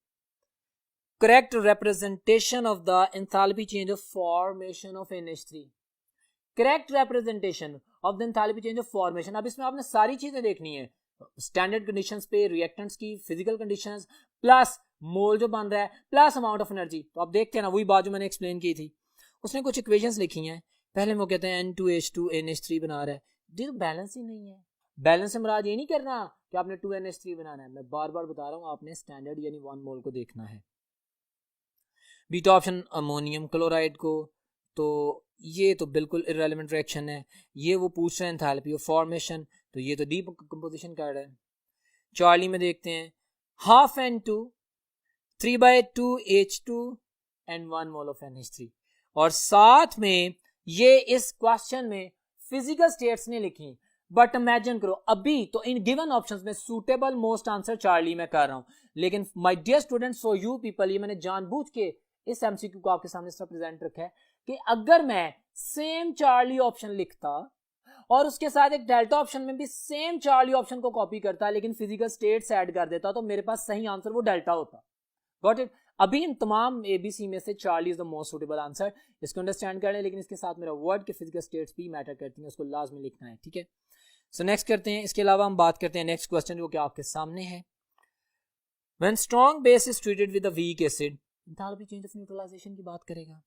correct representation of the enthalpy change of formation of NH3। Correct representation of the enthalpy change of formation. अब इसमें आपने सारी चीजें देखनी है, स्टैंडर्ड कंडीशंस पे, रिएक्टेंट्स की फिजिकल कंडीशंस, प्लस मोल जो बन रहा है, प्लस अमाउंट ऑफ एनर्जी। तो आप देखते हैं ना, वही बात जो मैंने एक्सप्लेन की थी। उसने कुछ इक्वेशंस लिखी हैं। पहले वो कहते हैं N2H2 NH3 बना रहा है, ये तो बैलेंस ही नहीं है। बैलेंस से मुराद ये नहीं करना कि आपने 2NH3 बनाना है, मैं बार बार बता रहा हूँ, आपने स्टैंडर्ड यानी 1 मोल को देखना है। बीटा ऑप्शन अमोनियम क्लोराइड को, तो ये तो बिल्कुल इररेलेवेंट रिएक्शन है। ये वो पूछ रहे हैं एंथैल्पी ऑफ फॉर्मेशन, तो ये तो डीकंपोजिशन कर रहा है। चार्ली में देखते हैं half N2, 3/2 H2 and 1 mole of NH3। और साथ में ये इस क्वेश्चन में फिजिकल स्टेट्स ने लिखी, बट इमेजिन करो अभी तो इन गिवन ऑप्शंस में सूटेबल मोस्ट आंसर चार्ली में कर रहा हूं, लेकिन my dear students for you people, ये मैंने जानबूझ के इस एमसीक्यू को आपके सामने इस तरह प्रेजेंट रखा है कि अगर मैं सेम चार्ली ऑप्शन लिखता और उसके साथ एक डेल्टा ऑप्शन में भी सेम चार्ली ऑप्शन को कॉपी करता लेकिन फिजिकल स्टेट्स ऐड कर देता, तो मेरे पास सही आंसर वो डेल्टा होता। Got it? अभी इन तमाम एबीसी में से Charlie is the most suitable answer, इसको अंडरस्टैंड कर लें, लेकिन इसके साथ मेरा वर्ड के फिजिकल स्टेट्स भी मैटर करती हैं, उसको लाजमी लिखना है, ठीक है। सो नेक्स्ट करते हैं, इसके अलावा हम बात करते हैं नेक्स्ट क्वेश्चन जो कि आपके सामने है। When strong base is treated with a weak acid, enthalpy change of neutralization की बात करेगा।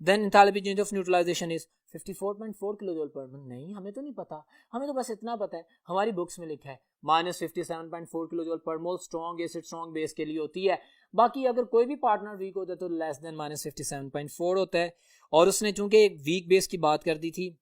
Then enthalpy change of neutralization is 54.4 kilojoule per mole. नहीं, हमें तो नहीं पता, हमें तो बस इतना पता है, हमारी बुक्स में लिखा है -57.4 किलोजूल पर मोल स्ट्रॉन्ग एसिड स्ट्रॉन्ग बेस के लिए होती है। बाकी अगर कोई भी पार्टनर वीक होता है तो लेस देन -57.4 होता है। और उसने चूंकि एक वीक बेस की बात कर दी थी,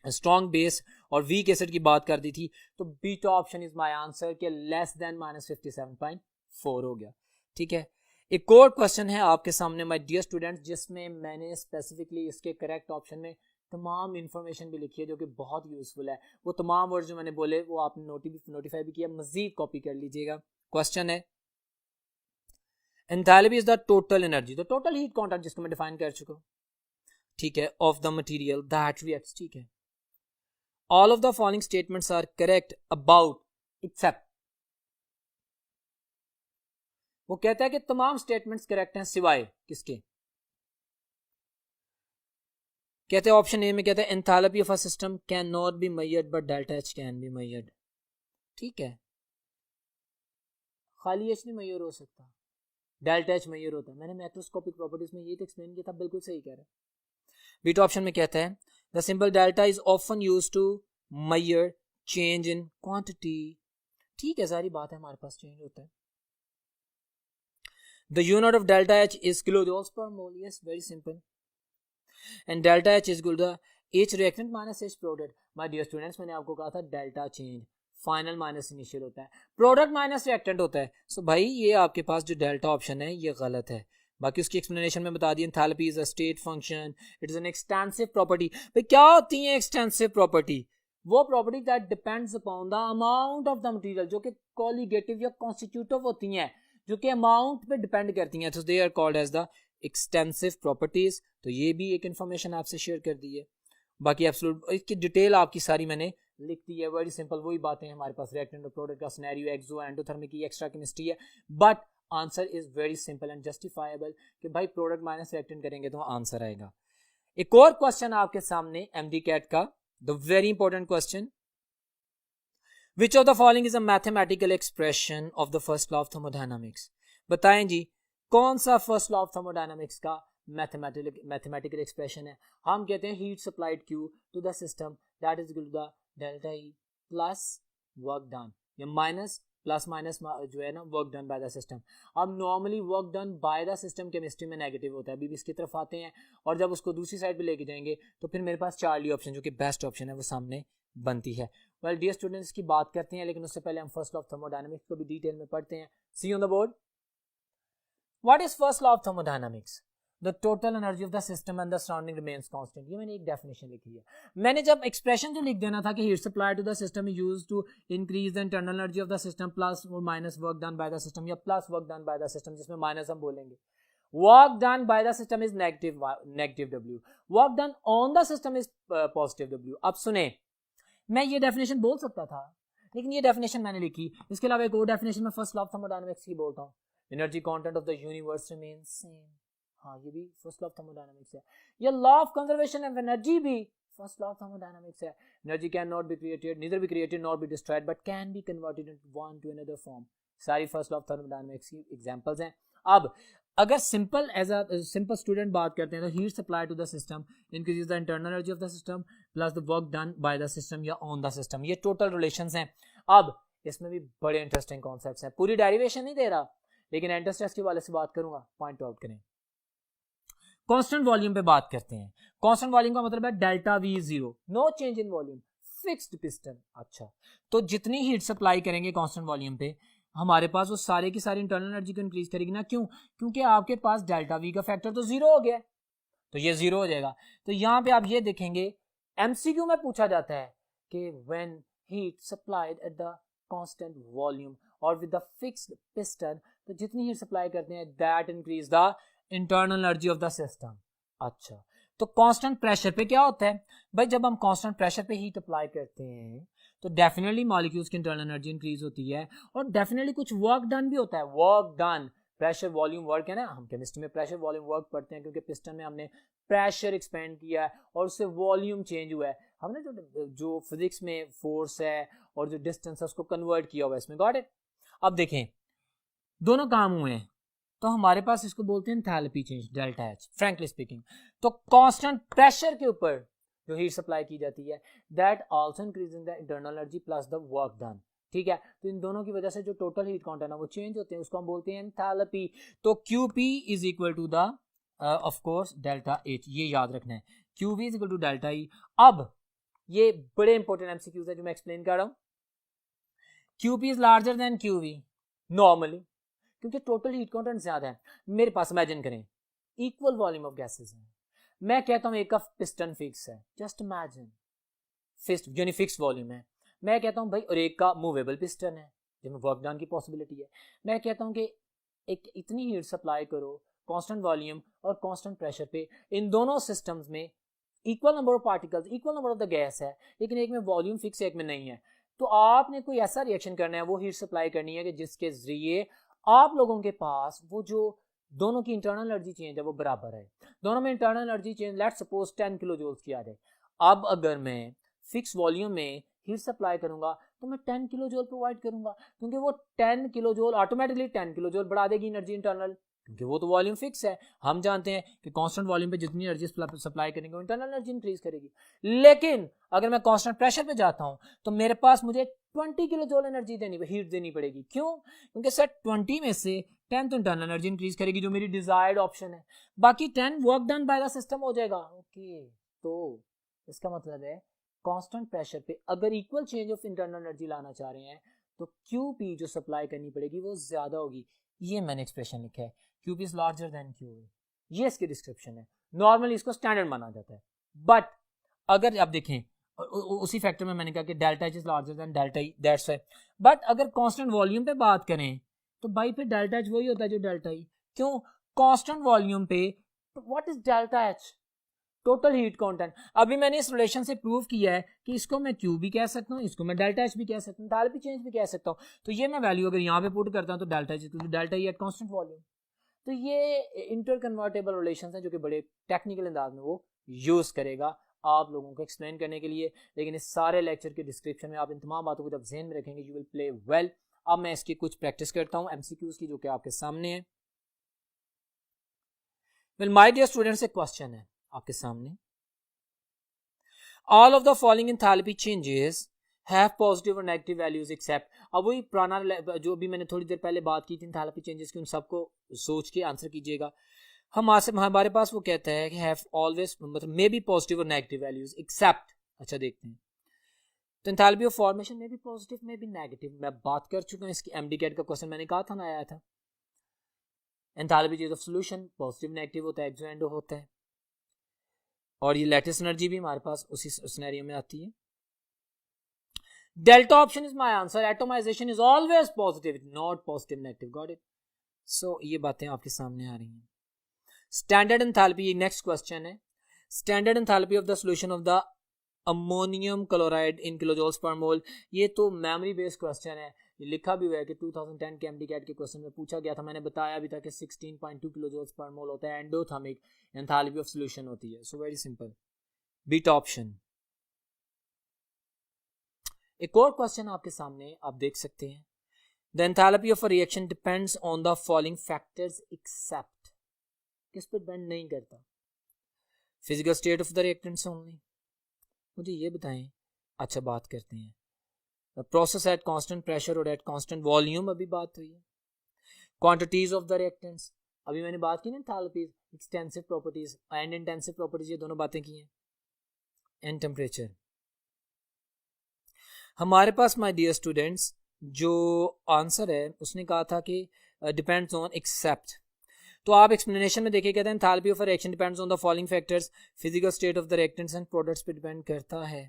स्ट्रॉन्ग बेस और वीक एसिड की बात कर दी थी, तो beta option is my answer के लेस देन -57.4 हो गया, ठीक है। एक और क्वेश्चन है आपके सामने माय डियर स्टूडेंट्स, जिसमें मैंने स्पेसिफिकली इसके करेक्ट ऑप्शन में तमाम इंफॉर्मेशन भी लिखी है जो कि बहुत यूजफुल है। वो तमाम वर्ड जो मैंने बोले वो आपने नोटिफाई भी किया, मजीद कॉपी कर लीजिएगा। क्वेश्चन है enthalpy is the total energy, the total heat content, जिसको मैं डिफाइन कर चुका हूं, ठीक है, of the material that reacts, ठीक है। All of the following statements are correct about except, वो कहता है कि तमाम स्टेटमेंट्स करेक्ट हैं सिवाय किसके, कहते हैं ऑप्शन ए में कहते हैं enthalpy of a system can not be measured but delta H can be measured, ठीक है। खाली एच नहीं मेजर हो सकता, डेल्टा एच मेजर होता है। मैंने मैक्रोस्कोपिक प्रॉपर्टीज में ये तो एक्सप्लेन किया था, बिल्कुल सही कह रहा है। बीटा ऑप्शन में कहता है the symbol delta is often used to measure change in quantity, ठीक है, सारी बात है, हमारे पास चेंज होता है। The unit of delta H is kilojoules per mole. Yes, very simple. And delta H is equal to H reactant minus H product. My dear students, मैंने आपको कहा था delta change final minus initial होता है, product minus reactant होता है। सो भाई ये आपके पास जो डेल्टा ऑप्शन है ये गलत है। बाकी उसकी एक्सप्लेनेशन में बता दी, enthalpy is a state function, it is an extensive property. भाई क्या होती है एक्सटेंसिव प्रॉपर्टी? वो property that depends upon the amount of the material, जो कि कोलिगेटिव या कॉन्स्टिट्यूटिव होती हैं, जो कि अमाउंट पे डिपेंड करती हैं, तो they are called as the extensive properties. तो ये भी एक इन्फॉर्मेशन आपसे शेयर कर दी है। बाकी एब्सोल्यूट इसकी डिटेल आपकी सारी मैंने लिख दी है, वेरी सिंपल, वही बातें हैं हमारे पास, रिएक्टेंट और प्रोडक्ट का सिनेरियो, एक्सो एंडोथर्मिक की एक्स्ट्रा केमिस्ट्री है, but answer is very simple and justifiable कि भाई प्रोडक्ट माइनस रिएक्टेंट करेंगे तो आंसर आएगा। एक और क्वेश्चन आपके सामने एमडी कैट का, the very important question, Which of the following is a mathematical expression of the first law of thermodynamics? बताएं जी, कौन सा फर्स्ट लॉ ऑफ थर्मोडायनामिक्स का मैथमेटिकल एक्सप्रेशन है? हम कहते हैं heat supplied Q to the system that is equal to the delta E plus work done, या माइनस प्लस माइनस जो है ना work done by the system. अब normally work done by the system chemistry में negative होता है, अभी भी इसकी तरफ आते हैं, और जब उसको दूसरी साइड पे लेके जाएंगे तो फिर मेरे पास चार्ली ऑप्शन जो कि बेस्ट ऑप्शन है वो सामने बनती है। वेल डियर स्टूडेंट्स की बात करते हैं, लेकिन उससे पहले हम फर्स्ट लॉ ऑफ थर्मोडायनामिक्स को भी डिटेल में पढ़ते हैं। See on the board, what is first law of thermodynamics? The total energy of the system and the surrounding remains constant. ये मैंने एक डेफिनेशन लिखी है। मैंने जब एक्सप्रेशन जो लिख देना था कि heat supply to the system is used to increase the internal energy of the system plus और minus work done by the system, या plus work done by the system, जिसमें माइनस हम बोलेंगे। Work done by the system is negative W, work done on the system is positive W। अब सुने, मैं ये definition बोल सकता था, लेकिन ये डेफिनेशन मैंने लिखी। इसके अलावा एक और डेफिनेशन में फर्स्ट लॉ ऑफ थर्मोडायनामिक्स की बोलता हूँ, energy content of the universe remains same. हाँ, ये भी फर्स्ट लॉ ऑफ थर्मोडायनामिक्स है। ये law of conservation of energy भी फर्स्ट लॉ ऑफ थर्मोडायनामिक्स है। Energy can not be created, neither be created not be destroyed, but can be converted into one to another form. सारी first law of thermodynamics की examples हैं। अब अगर simple as a simple student बात करते हैं तो heat supply to the system increase the internal energy of the system plus the work done by the system या ऑन द सिस्टम। ये टोटल रिलेशंस हैं। अब इसमें भी बड़े इंटरेस्टिंग कॉन्सेप्ट्स हैं, पूरी डेरिवेशन नहीं दे रहा, लेकिन एंट्रेंस टेस्ट के वाले से बात करूंगा, पॉइंट आउट करें। कांस्टेंट वॉल्यूम पे बात करते हैं। कांस्टेंट वॉल्यूम का मतलब है delta V zero, no change in volume, fixed piston. अच्छा, तो जितनी हीट सप्लाई करेंगे कांस्टेंट वॉल्यूम पे हमारे पास वो सारे की सारी इंटरनल एनर्जी को इंक्रीज करेगी ना। क्यों? क्योंकि आपके पास डेल्टा वी का फैक्टर तो जीरो हो गया, तो ये जीरो हो जाएगा। तो यहाँ पे आप ये देखेंगे एमसीक्यू में पूछा जाता है कि when heat supplied at the constant volume और विद द फिक्स्ड पिस्टन, तो जितनी हीट सप्लाई करते हैं that increase the internal energy of the system. अच्छा, तो कांस्टेंट प्रेशर पे क्या होता है भाई? जब हम कांस्टेंट प्रेशर पे हीट अप्लाई करते हैं तो डेफिनेटली मॉलिक्यूल्स की इंटरनल एनर्जी इंक्रीज होती है और डेफिनेटली कुछ वर्क डन भी होता है। Work done, pressure volume work है ना, हम केमिस्ट्री में प्रेशर वॉल्यूम वर्क पढ़ते हैं क्योंकि पिस्टन में हमने प्रेशर एक्सपेंड किया है और उससे वॉल्यूम चेंज हुआ है। हमने जो फिजिक्स में फोर्स है और जो डिस्टेंस है उसको कन्वर्ट किया हुआ है इसमें। Got it? अब देखें दोनों काम हुए हैं तो हमारे पास इसको बोलते हैं enthalpy change, delta H. Frankly speaking तो कांस्टेंट प्रेशर के ऊपर जो हीट सप्लाई की जाती है that also increasing the internal energy plus the work done. ठीक है, तो इन दोनों की वजह से जो टोटल हीट काउंट है ना वो चेंज होते हैं, उसको हम बोलते हैं एंथैल्पी। तो QP is equal to the of course delta H, ये याद रखना है, QV is equal to delta E. अब ये बड़े इंपॉर्टेंट एमसीक्यूज है जो मैं एक्सप्लेन कर रहा हूं। QP is larger than QV normally क्योंकि टोटल हीट काउंट ज्यादा है। मेरे पास इमेजिन करें इक्वल वॉल्यूम ऑफ गैसेस हैं, मैं कहता हूं एक का पिस्टन फिक्स है, जस्ट इमेजिन फिक्स यानी फिक्स वॉल्यूम है। मैं कहता हूं भाई और एक का मूवेबल पिस्टन है जिसमें वर्क डन की पॉसिबिलिटी है। मैं कहता हूं कि एक इतनी हीट सप्लाई करो कांस्टेंट वॉल्यूम और कांस्टेंट प्रेशर पे, इन दोनों सिस्टम्स में equal number of particles, equal number of the gas है, लेकिन एक में वॉल्यूम फिक्स है एक में नहीं है। तो आपने कोई ऐसा रिएक्शन करना है, वो हीट सप्लाई करनी है कि जिसके जरिए आप लोगों के पास वो जो दोनों की इंटरनल एनर्जी चेंज है वो बराबर है। दोनों में internal energy change let suppose 10 kilo joules की आ जाए। अब अगर मैं फिक्स वॉल्यूम में हीट सप्लाई करूंगा तो मैं 10 किलो जूल प्रोवाइड करूंगा क्योंकि वो 10 kilo joule automatically 10 kilo joule बढ़ा देगी एनर्जी इंटरनल, क्योंकि वो तो वॉल्यूम फिक्स है। हम जानते हैं कि कांस्टेंट वॉल्यूम पे जितनी एनर्जी सप्लाई करेंगे वो इंटरनल एनर्जी इंक्रीज करेगी। लेकिन अगर मैं कांस्टेंट प्रेशर पे जाता हूं तो मेरे पास मुझे 20 किलो जूल एनर्जी हीट देनी पड़ेगी। क्यों? क्योंकि सर 20 में से 10 तो इंटरनल एनर्जी इंक्रीज करेगी जो मेरी डिजायर्ड ऑप्शन है, बाकी 10 work done by the system हो जाएगा। ओके, तो इसका मतलब है कांस्टेंट प्रेशर पे अगर equal change of internal energy लाना चाह रहे हैं तो QP जो सप्लाई करनी पड़ेगी वो ज्यादा होगी। ये मैंने एक्सप्रेशन लिखा है, QP is larger than QA, ये इसकी डिस्क्रिप्शन है। नॉर्मली इसको स्टैंडर्ड माना जाता है, बट अगर आप देखें उसी फैक्टर में मैंने कहा कि delta H is larger than delta E, that's why. But अगर कांस्टेंट वॉल्यूम पे बात करें तो भाई फिर डेल्टा एच वही होता है जो डेल्टा ई। क्यों? कांस्टेंट वॉल्यूम पे what is delta H? Total heat accountant. अभी मैंने इस रिलेशन से प्रूव किया है कि इसको मैं क्यू भी कह सकता हूँ, इसको मैं डेल्टा एच भी कह सकता हूँ, एंथैल्पी चेंज भी कह सकता हूँ। तो ये मैं वैल्यू अगर यहाँ पे पुट करता हूँ तो delta H delta E eight constant volume. तो ये इंटर कन्वर्टेबल रिलेशन है जो कि बड़े टेक्निकल अंदाज में वो यूज करेगा आप लोगों को एक्सप्लेन करने के लिए। लेकिन इस सारे लेक्चर के डिस्क्रिप्शन में आप इन तमाम बातों को जब ज़हन में रखेंगे यू विल प्ले वेल। अब मैं इसकी कुछ प्रैक्टिस करता हूँ एमसीक्यूज की जो कि आपके सामने है। वेल माय डियर स्टूडेंट्स, एक क्वेश्चन है आपके सामने। All of the following enthalpy changes have positive और नेगेटिव वैल्यूज एक्सेप्ट। अब वही पुराना जो भी मैंने थोड़ी देर पहले बात की थी enthalpy चेंजेस की, उन सबको सोच के आंसर कीजिएगा। हमारे पास वो कहता है कि हैव ऑलवेज मतलब मे बी पॉजिटिव और नेगेटिव वैल्यूज एक्सेप्ट। अच्छा देखते हैं, तो एंथैल्पी ऑफ फॉर्मेशन में भी पॉजिटिव में भी नेगेटिव। मैं बात कर चुका हूं इसकी, एमडी कैट का क्वेश्चन मैंने कहा था ना आया था। Enthalpy change of solution positive negative होता है, एक्सो एंडो होता है। और ये लेटिस एनर्जी भी हमारे पास उसी सिनेरियो में आती है। Delta option is my answer, atomisation is always positive not positive negative. Got it? So ये बातें आपके सामने आ रही हैं। स्टैंडर्ड एंथैल्पी, नेक्स्ट क्वेश्चन है, standard enthalpy of the solution of the ammonium chloride in kilojoules per mole. ये तो मेमोरी बेस्ड क्वेश्चन है, ये लिखा भी हुआ है कि 2010 के एमडी कैट के क्वेश्चन में पूछा गया था। मैंने बताया भी था कि 16.2 किलोजूल्स पर मोल होता है, एंडोथर्मिक एंथैल्पी ऑफ सॉल्यूशन होती है। So very simple, beta option. एक और क्वेश्चन आपके सामने आप देख सकते हैं, the enthalpy of a reaction depends on the following factors except. किस पर डिपेंड नहीं करता? Physical state of the reactants only. मुझे ये बताएं। अच्छा बात करते हैं प्रोसेस एट कांस्टेंट प्रेशर और एट कांस्टेंट वॉल्यूम, अभी बात हुई है। क्वांटिटीज ऑफ द रिएक्टेंट्स, अभी मैंने बात की ना enthalpies, extensive properties and intensive properties, ये दोनों बातें की हैं। एंड टेम्परेचर, हमारे पास माय डियर स्टूडेंट्स जो आंसर है उसने कहा था कि डिपेंड्स ऑन एक्सेप्ट। तो आप एक्सप्लेनेशन में देखिए, कहते हैं enthalpy of a reaction depends on the following factors, physical state of the reactants and products पे डिपेंड करता है,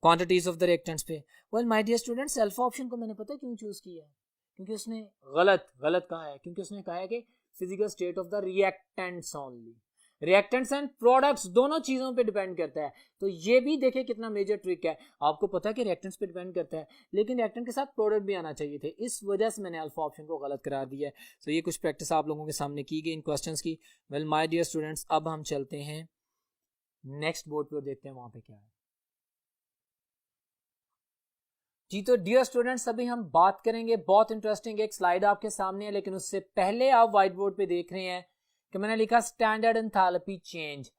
क्वांटिटीज ऑफ द रिएक्टेंट्स पे। Well my dear students, alpha option को मैंने पता क्यों चूज किया है, क्योंकि उसने गलत कहा है, क्योंकि उसने कहा है कि physical state of the reactants only. Reactants and products दोनों चीजों पे डिपेंड करता है। तो ये भी देखिए कितना मेजर ट्रिक है। आपको पता है कि रिएक्टेंट्स पे डिपेंड करता है, लेकिन रिएक्टेंट के साथ प्रोडक्ट भी आना चाहिए थे, इस वजह से मैंने अल्फा ऑप्शन को गलत करार दिया है। तो ये कुछ प्रैक्टिस आप लोगों के सामने की गई इन क्वेश्चंस की। वेल माय डियर स्टूडेंट्स, अब हम चलते हैं नेक्स्ट बोर्ड पे और देखते हैं वहां पे क्या है। जी तो डियर स्टूडेंट्स, अभी हम बात करेंगे, बहुत इंटरेस्टिंग एक स्लाइड आपके सामने है, लेकिन उससे पहले आप व्हाइट बोर्ड पे देख रहे हैं कि मैंने लिखा standard enthalpy change.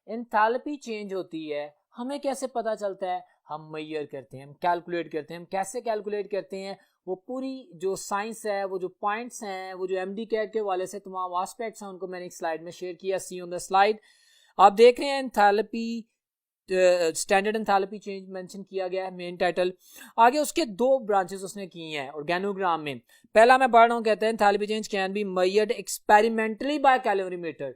Enthalpy change होती है, हमें कैसे पता चलता है? हम मेजर करते हैं, हम कैलकुलेट करते हैं। हम कैसे कैलकुलेट करते हैं? वो पूरी जो साइंस है, वो जो पॉइंट्स हैं, वो जो एमडी कैट के वाले से तमाम एस्पेक्ट्स हैं, उनको मैंने एक स्लाइड में शेयर किया। सी ऑन द स्लाइड आप देख रहे हैं enthalpy, standard enthalpy change mention किया गया है मेन टाइटल। आगे उसके दो ब्रांचेस उसने किए हैं ऑर्गेनोग्राम में। पहला मैं पढ़ रहा हूं, कहते हैं enthalpy change can be measured experimentally by calorimeter.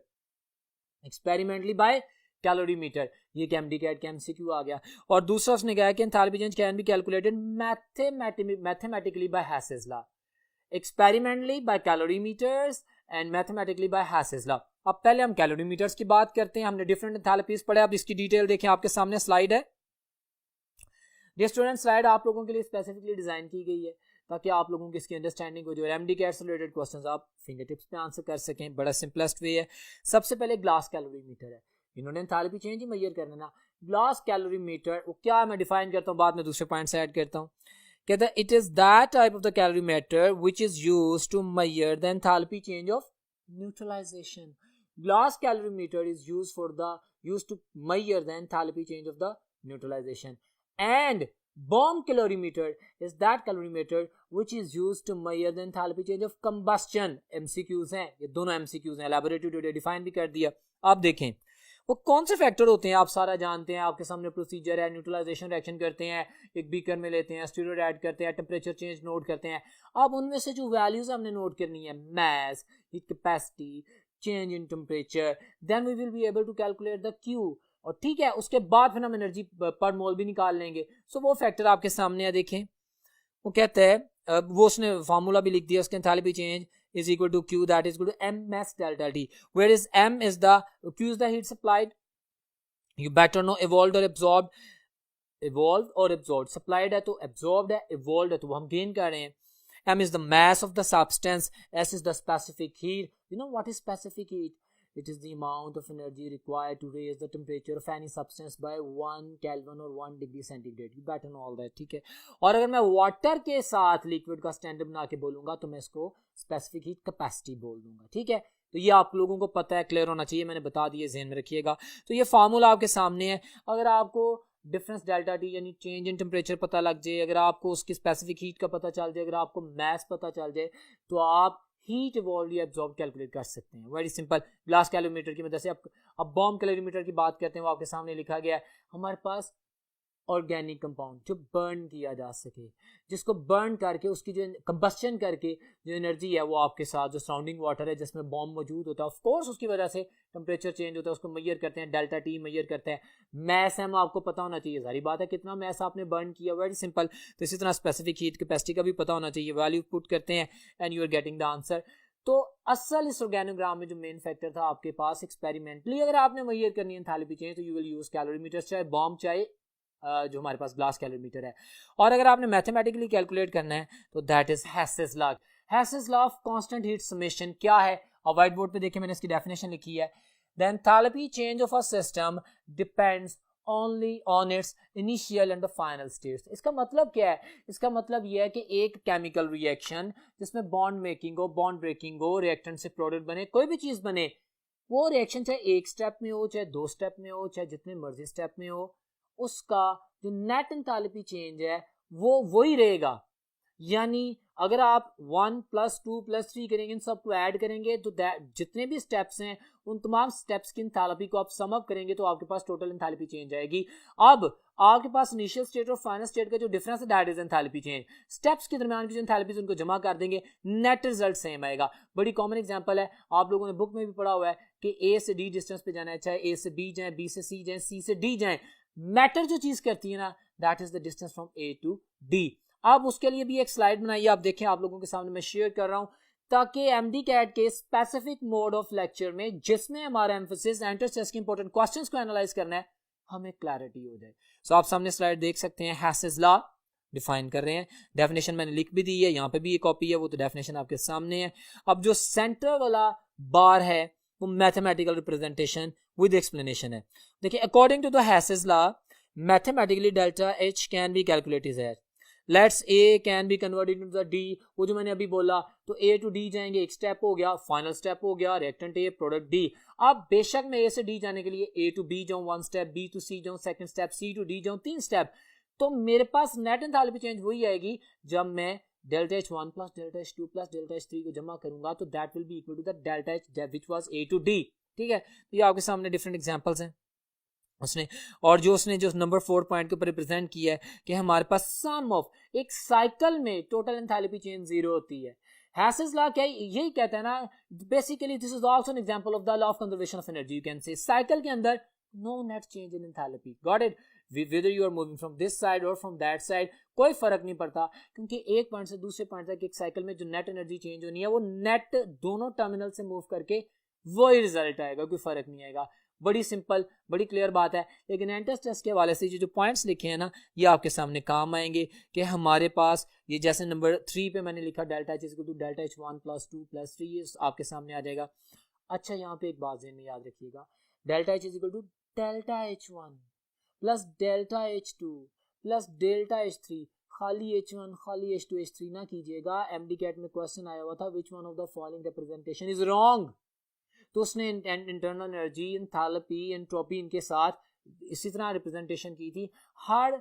Experimentally by calorimeter, ये एमडी कैट का एमसीक्यू आ गया। और दूसरा उसने कहा कि enthalpy change can be calculated mathematically by Hess's law. Experimentally by calorimeters and mathematically by Hess's law. अब पहले हम कैलोरीमीटर्स की बात करते हैं। हमने डिफरेंट एंथैल्पीज पढ़े, अब इसकी डिटेल देखें, आपके सामने स्लाइड है। डियर स्टूडेंट, स्लाइड आप लोगों के लिए स्पेसिफिकली डिजाइन की गई है ताकि आप लोगों की इसकी अंडरस्टैंडिंग हो जाए, एमडी कैट से रिलेटेड क्वेश्चंस आप फिंगर टिप्स पे आंसर कर सकें। बड़ा सिंपलेस्ट वे है। सबसे पहले ग्लास कैलोरीमीटर है, इन्होंने एंथैल्पी चेंज ही मेजर करना ना। ग्लास कैलोरीमीटर वो क्या, मैं डिफाइन करता हूँ, बाद में दूसरे पॉइंट से ऐड करता हूँ। कहता है it is that type of the calorimeter which is used to measure the enthalpy change of neutralization. Glass calorimeter is used to measure the enthalpy change of the neutralization. And bomb calorimeter is that calorimeter which is used to measure the enthalpy change of combustion. MCQs हैं, ये दोनों MCQs हैं, laboratory define भी कर दिया। आप देखें वो कौन से फैक्टर होते हैं, आप सारा जानते हैं, आपके सामने प्रोसीजर है। न्यूट्रलाइजेशन रिएक्शन करते हैं, एक बीकर में लेते हैं, स्टीरोइड ऐड करते हैं, टेम्परेचर चेंज नोट करते हैं। अब उनमें से जो वैल्यूज हमने नोट करनी है, mass, heat capacity, change in temperature, then we will be able to calculate the Q. और ठीक है, उसके बाद फिर हम एनर्जी पर मोल भी निकाल लेंगे। सो वो फैक्टर आपके सामने है, देखें वो कहता है, वो उसने फार्मूला भी लिख दिया उसके, enthalpy change is equal to Q, that is equal to M mass delta T, whereas M is Q is the heat supplied. You better know evolved or absorbed. Evolved or absorbed, supplied है तो absorbed है, evolved है तो वो हम gain कर रहे हैं। M is the mass of the substance, S is the specific heat. You know what is specific heat? It is the amount of energy required to raise the temperature of any substance by 1 Kelvin or 1 degree centigrade. You better know all that, ठीक है। और अगर मैं water के साथ liquid का standard बना के बोलूंगा तो मैं इसको स्पेसिफिक हीट कैपेसिटी बोल दूंगा, ठीक है। तो ये आप लोगों को पता है, क्लियर होना चाहिए, मैंने बता दिया, ध्यान में रखिएगा। तो ये फार्मूला आपके सामने है। अगर आपको डिफरेंस डेल्टा टी यानी चेंज इन टेम्परेचर पता लग जाए, अगर आपको उसकी स्पेसिफिक हीट का पता चल जाए, अगर आपको मैस पता चल जाए, तो आप हीट इवॉल्व या एब्जॉर्ब कैलकुलेट कर सकते हैं। वेरी सिंपल, ग्लास कैलोरीमीटर की मदद से। अब बॉम्ब कैलोरीमीटर की बात करते हैं, वो आपके सामने लिखा गया है। हमारे पास ऑर्गेनिक कंपाउंड जो बर्न किया जा सके, जिसको बर्न करके उसकी जो कंबस्शन करके जो एनर्जी है वो आपके साथ जो सराउंडिंग वाटर है जिसमें बॉम्ब मौजूद होता है, ऑफ कोर्स उसकी वजह से टेम्परेचर चेंज होता है, उसको मेजर करते हैं, डेल्टा टी मेजर करते हैं। मैस है आपको पता होना चाहिए, सारी बात है कितना मैस आपने बर्न किया, वेरी सिंपल। तो इसी तरह स्पेसिफिक हीट कैपेसिटी का भी पता होना चाहिए, वैल्यू पुट करते हैं and you are getting the answer. तो असल इस ऑर्गेनोग्राम में जो मेन फैक्टर था आपके पास एक्सपेरिमेंटली अगर आपने मेजर करनी है एंथैल्पी चेंज, तो यू विल यूज कैलोरीमीटर, चाहे बॉम्ब चाहे जो हमारे पास ग्लास कैलोरीमीटर है। और अगर आपने मैथमेटिकली कैलकुलेट करना है तो that is हैसेस law. हैसेस law of constant heat summation क्या है? और व्हाइट बोर्ड पे देखिए मैंने इसकी डेफिनेशन लिखी है। The enthalpy change of a system depends only on its initial and the final states. इसका मतलब क्या है? इसका मतलब यह है कि एक केमिकल रिएक्शन जिसमें बॉन्ड मेकिंग हो, बॉन्ड ब्रेकिंग हो, रिएक्टेंट से प्रोडक्ट बने, कोई भी चीज बने, वो रिएक्शन चाहे एक स्टेप में हो, चाहे 2 स्टेप में हो, चाहे जितने मर्जी स्टेप में हो, उसका जो नेट एंथैल्पी चेंज है वो वही रहेगा। यानी अगर आप 1 + 2 + 3 करेंगे, इन सबको ऐड करेंगे तो जितने भी स्टेप्स हैं उन तमाम स्टेप्स की एंथैल्पी को आप सम अप करेंगे तो आपके पास टोटल एंथैल्पी चेंज आएगी। अब आपके पास इनिशियल स्टेट और फाइनल स्टेट का जो डिफरेंस है that is enthalpy change. Steps के दरमियान की जो एंथैल्पीज उनको जमा कर देंगे, नेट रिजल्ट सेम आएगा। बड़ी कॉमन एग्जांपल है, आप लोगों ने बुक में भी पढ़ा हुआ है कि ए से डी डिस्टेंस पे जाना है, चाहे ए से बी जाए, बी से सी जाए, सी से डी जाए, मैटर जो चीज करती है ना that is the distance from A to D. अब उसके लिए भी एक स्लाइड बनाइए, आप देखें, आप लोगों के सामने मैं शेयर कर रहा हूं ताकि एमडी कैट के स्पेसिफिक मोड ऑफ लेक्चर में जिसमें हमारा एम्फोसिस एंट्रेंस टेस्ट के इंपॉर्टेंट क्वेश्चंस को एनालाइज करना है हमें क्लैरिटी हो जाए। सो आप सामने स्लाइड देख सकते हैं, हैसेस लॉ डिफाइन कर रहे हैं, डेफिनेशन मैंने लिख भी दी है, यहाँ पे भी एक कॉपी है, वो तो डेफिनेशन आपके सामने है। अब जो सेंटर वाला बार है वो मैथमेटिकल रिप्रेजेंटेशन विद एक्सप्लेनेशन है। देखिए, according to the Hess's law mathematically delta H can be calculated है। Let's A can be converted into the D, वो जो मैंने अभी बोला, तो ए टू डी जाएंगे, एक स्टेप हो गया, फाइनल स्टेप हो गया, रिएक्टेंट ए प्रोडक्ट डी। अब बेशक मैं ए से डी जाने के लिए ए टू बी जाऊं 1 स्टेप, बी टू सी जाऊं 2nd step, C to D जाऊं 3 स्टेप, तो मेरे पास नेट एंथैल्पी चेंज वही आएगी जब मैं delta H 1 + delta H 2 + delta H 3 को जमा करूंगा, तो that will be equal to the delta H which was A to D. ठीक है, तो ये आपके सामने डिफरेंट एग्जांपल्स हैं उसने, और जो उसने जो नंबर 4 पॉइंट के ऊपर रिप्रेजेंट किया है कि हमारे पास सम ऑफ एक साइकिल में टोटल एंथैल्पी चेंज 0 होती है। हैसेस लॉ क्या यही कहता है ना, basically this is also an example of the law of conservation of energy. You can say cycle के अंदर no net change in enthalpy, got it, whether you are moving from this side or from that side, कोई फर्क नहीं पड़ता, क्योंकि एक point से दूसरे पॉइंट तक एक साइकिल में जो नेट एनर्जी चेंज होनी है वो नेट दोनों टर्मिनल से मूव करके वही रिजल्ट आएगा, कोई फर्क नहीं आएगा। बड़ी सिंपल, बड़ी क्लियर बात है। लेकिन एंट्रेंस टेस्ट के हवाले से जो पॉइंट्स लिखे हैं ना ये आपके सामने काम आएंगे कि हमारे पास ये जैसे नंबर 3 पे मैंने लिखा delta H equal to delta H 1 + 2 + 3, ये आपके सामने आ जाएगा। अच्छा, यहाँ पे एक बात ज़हन में याद रखिएगा, delta H equal to delta H 1 + delta H 2 + delta H 3, खाली H1 खाली H2 H3 ना कीजिएगा। एमडी कैट में क्वेश्चन आया हुआ था विच one of the following representation is wrong, तो उसने इंटरनल एनर्जी, एंथैल्पी, एंट्रोपी इनके साथ इसी तरह रिप्रेजेंटेशन की थी। हर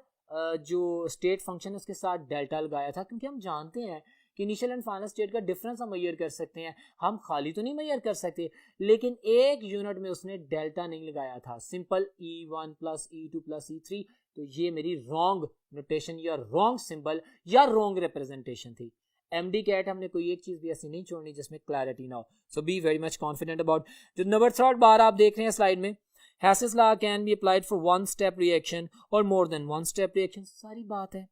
जो स्टेट फंक्शन है उसके साथ डेल्टा लगाया था, क्योंकि हम जानते हैं कि इनिशियल एंड फाइनल स्टेट का डिफरेंस हम मेजर कर सकते हैं, हम खाली तो नहीं मेजर कर सकते, लेकिन एक यूनिट में उसने डेल्टा नहीं लगाया था, सिंपल E1 + E2 + E3। तो ये मेरी रॉन्ग नोटेशन या रॉन्ग सिंबल या रॉन्ग रिप्रेजेंटेशन थी। एमडी कैट हमने कोई एक चीज भी ऐसी नहीं छोड़नी जिसमें क्लैरिटी ना हो। So be very much confident about. जो नंबर 3 बार आप देख रहे हैं स्लाइड में, Hess's law can be applied for 1 step reaction और मोर देन 1 स्टेप रिएक्शन, सारी बात है।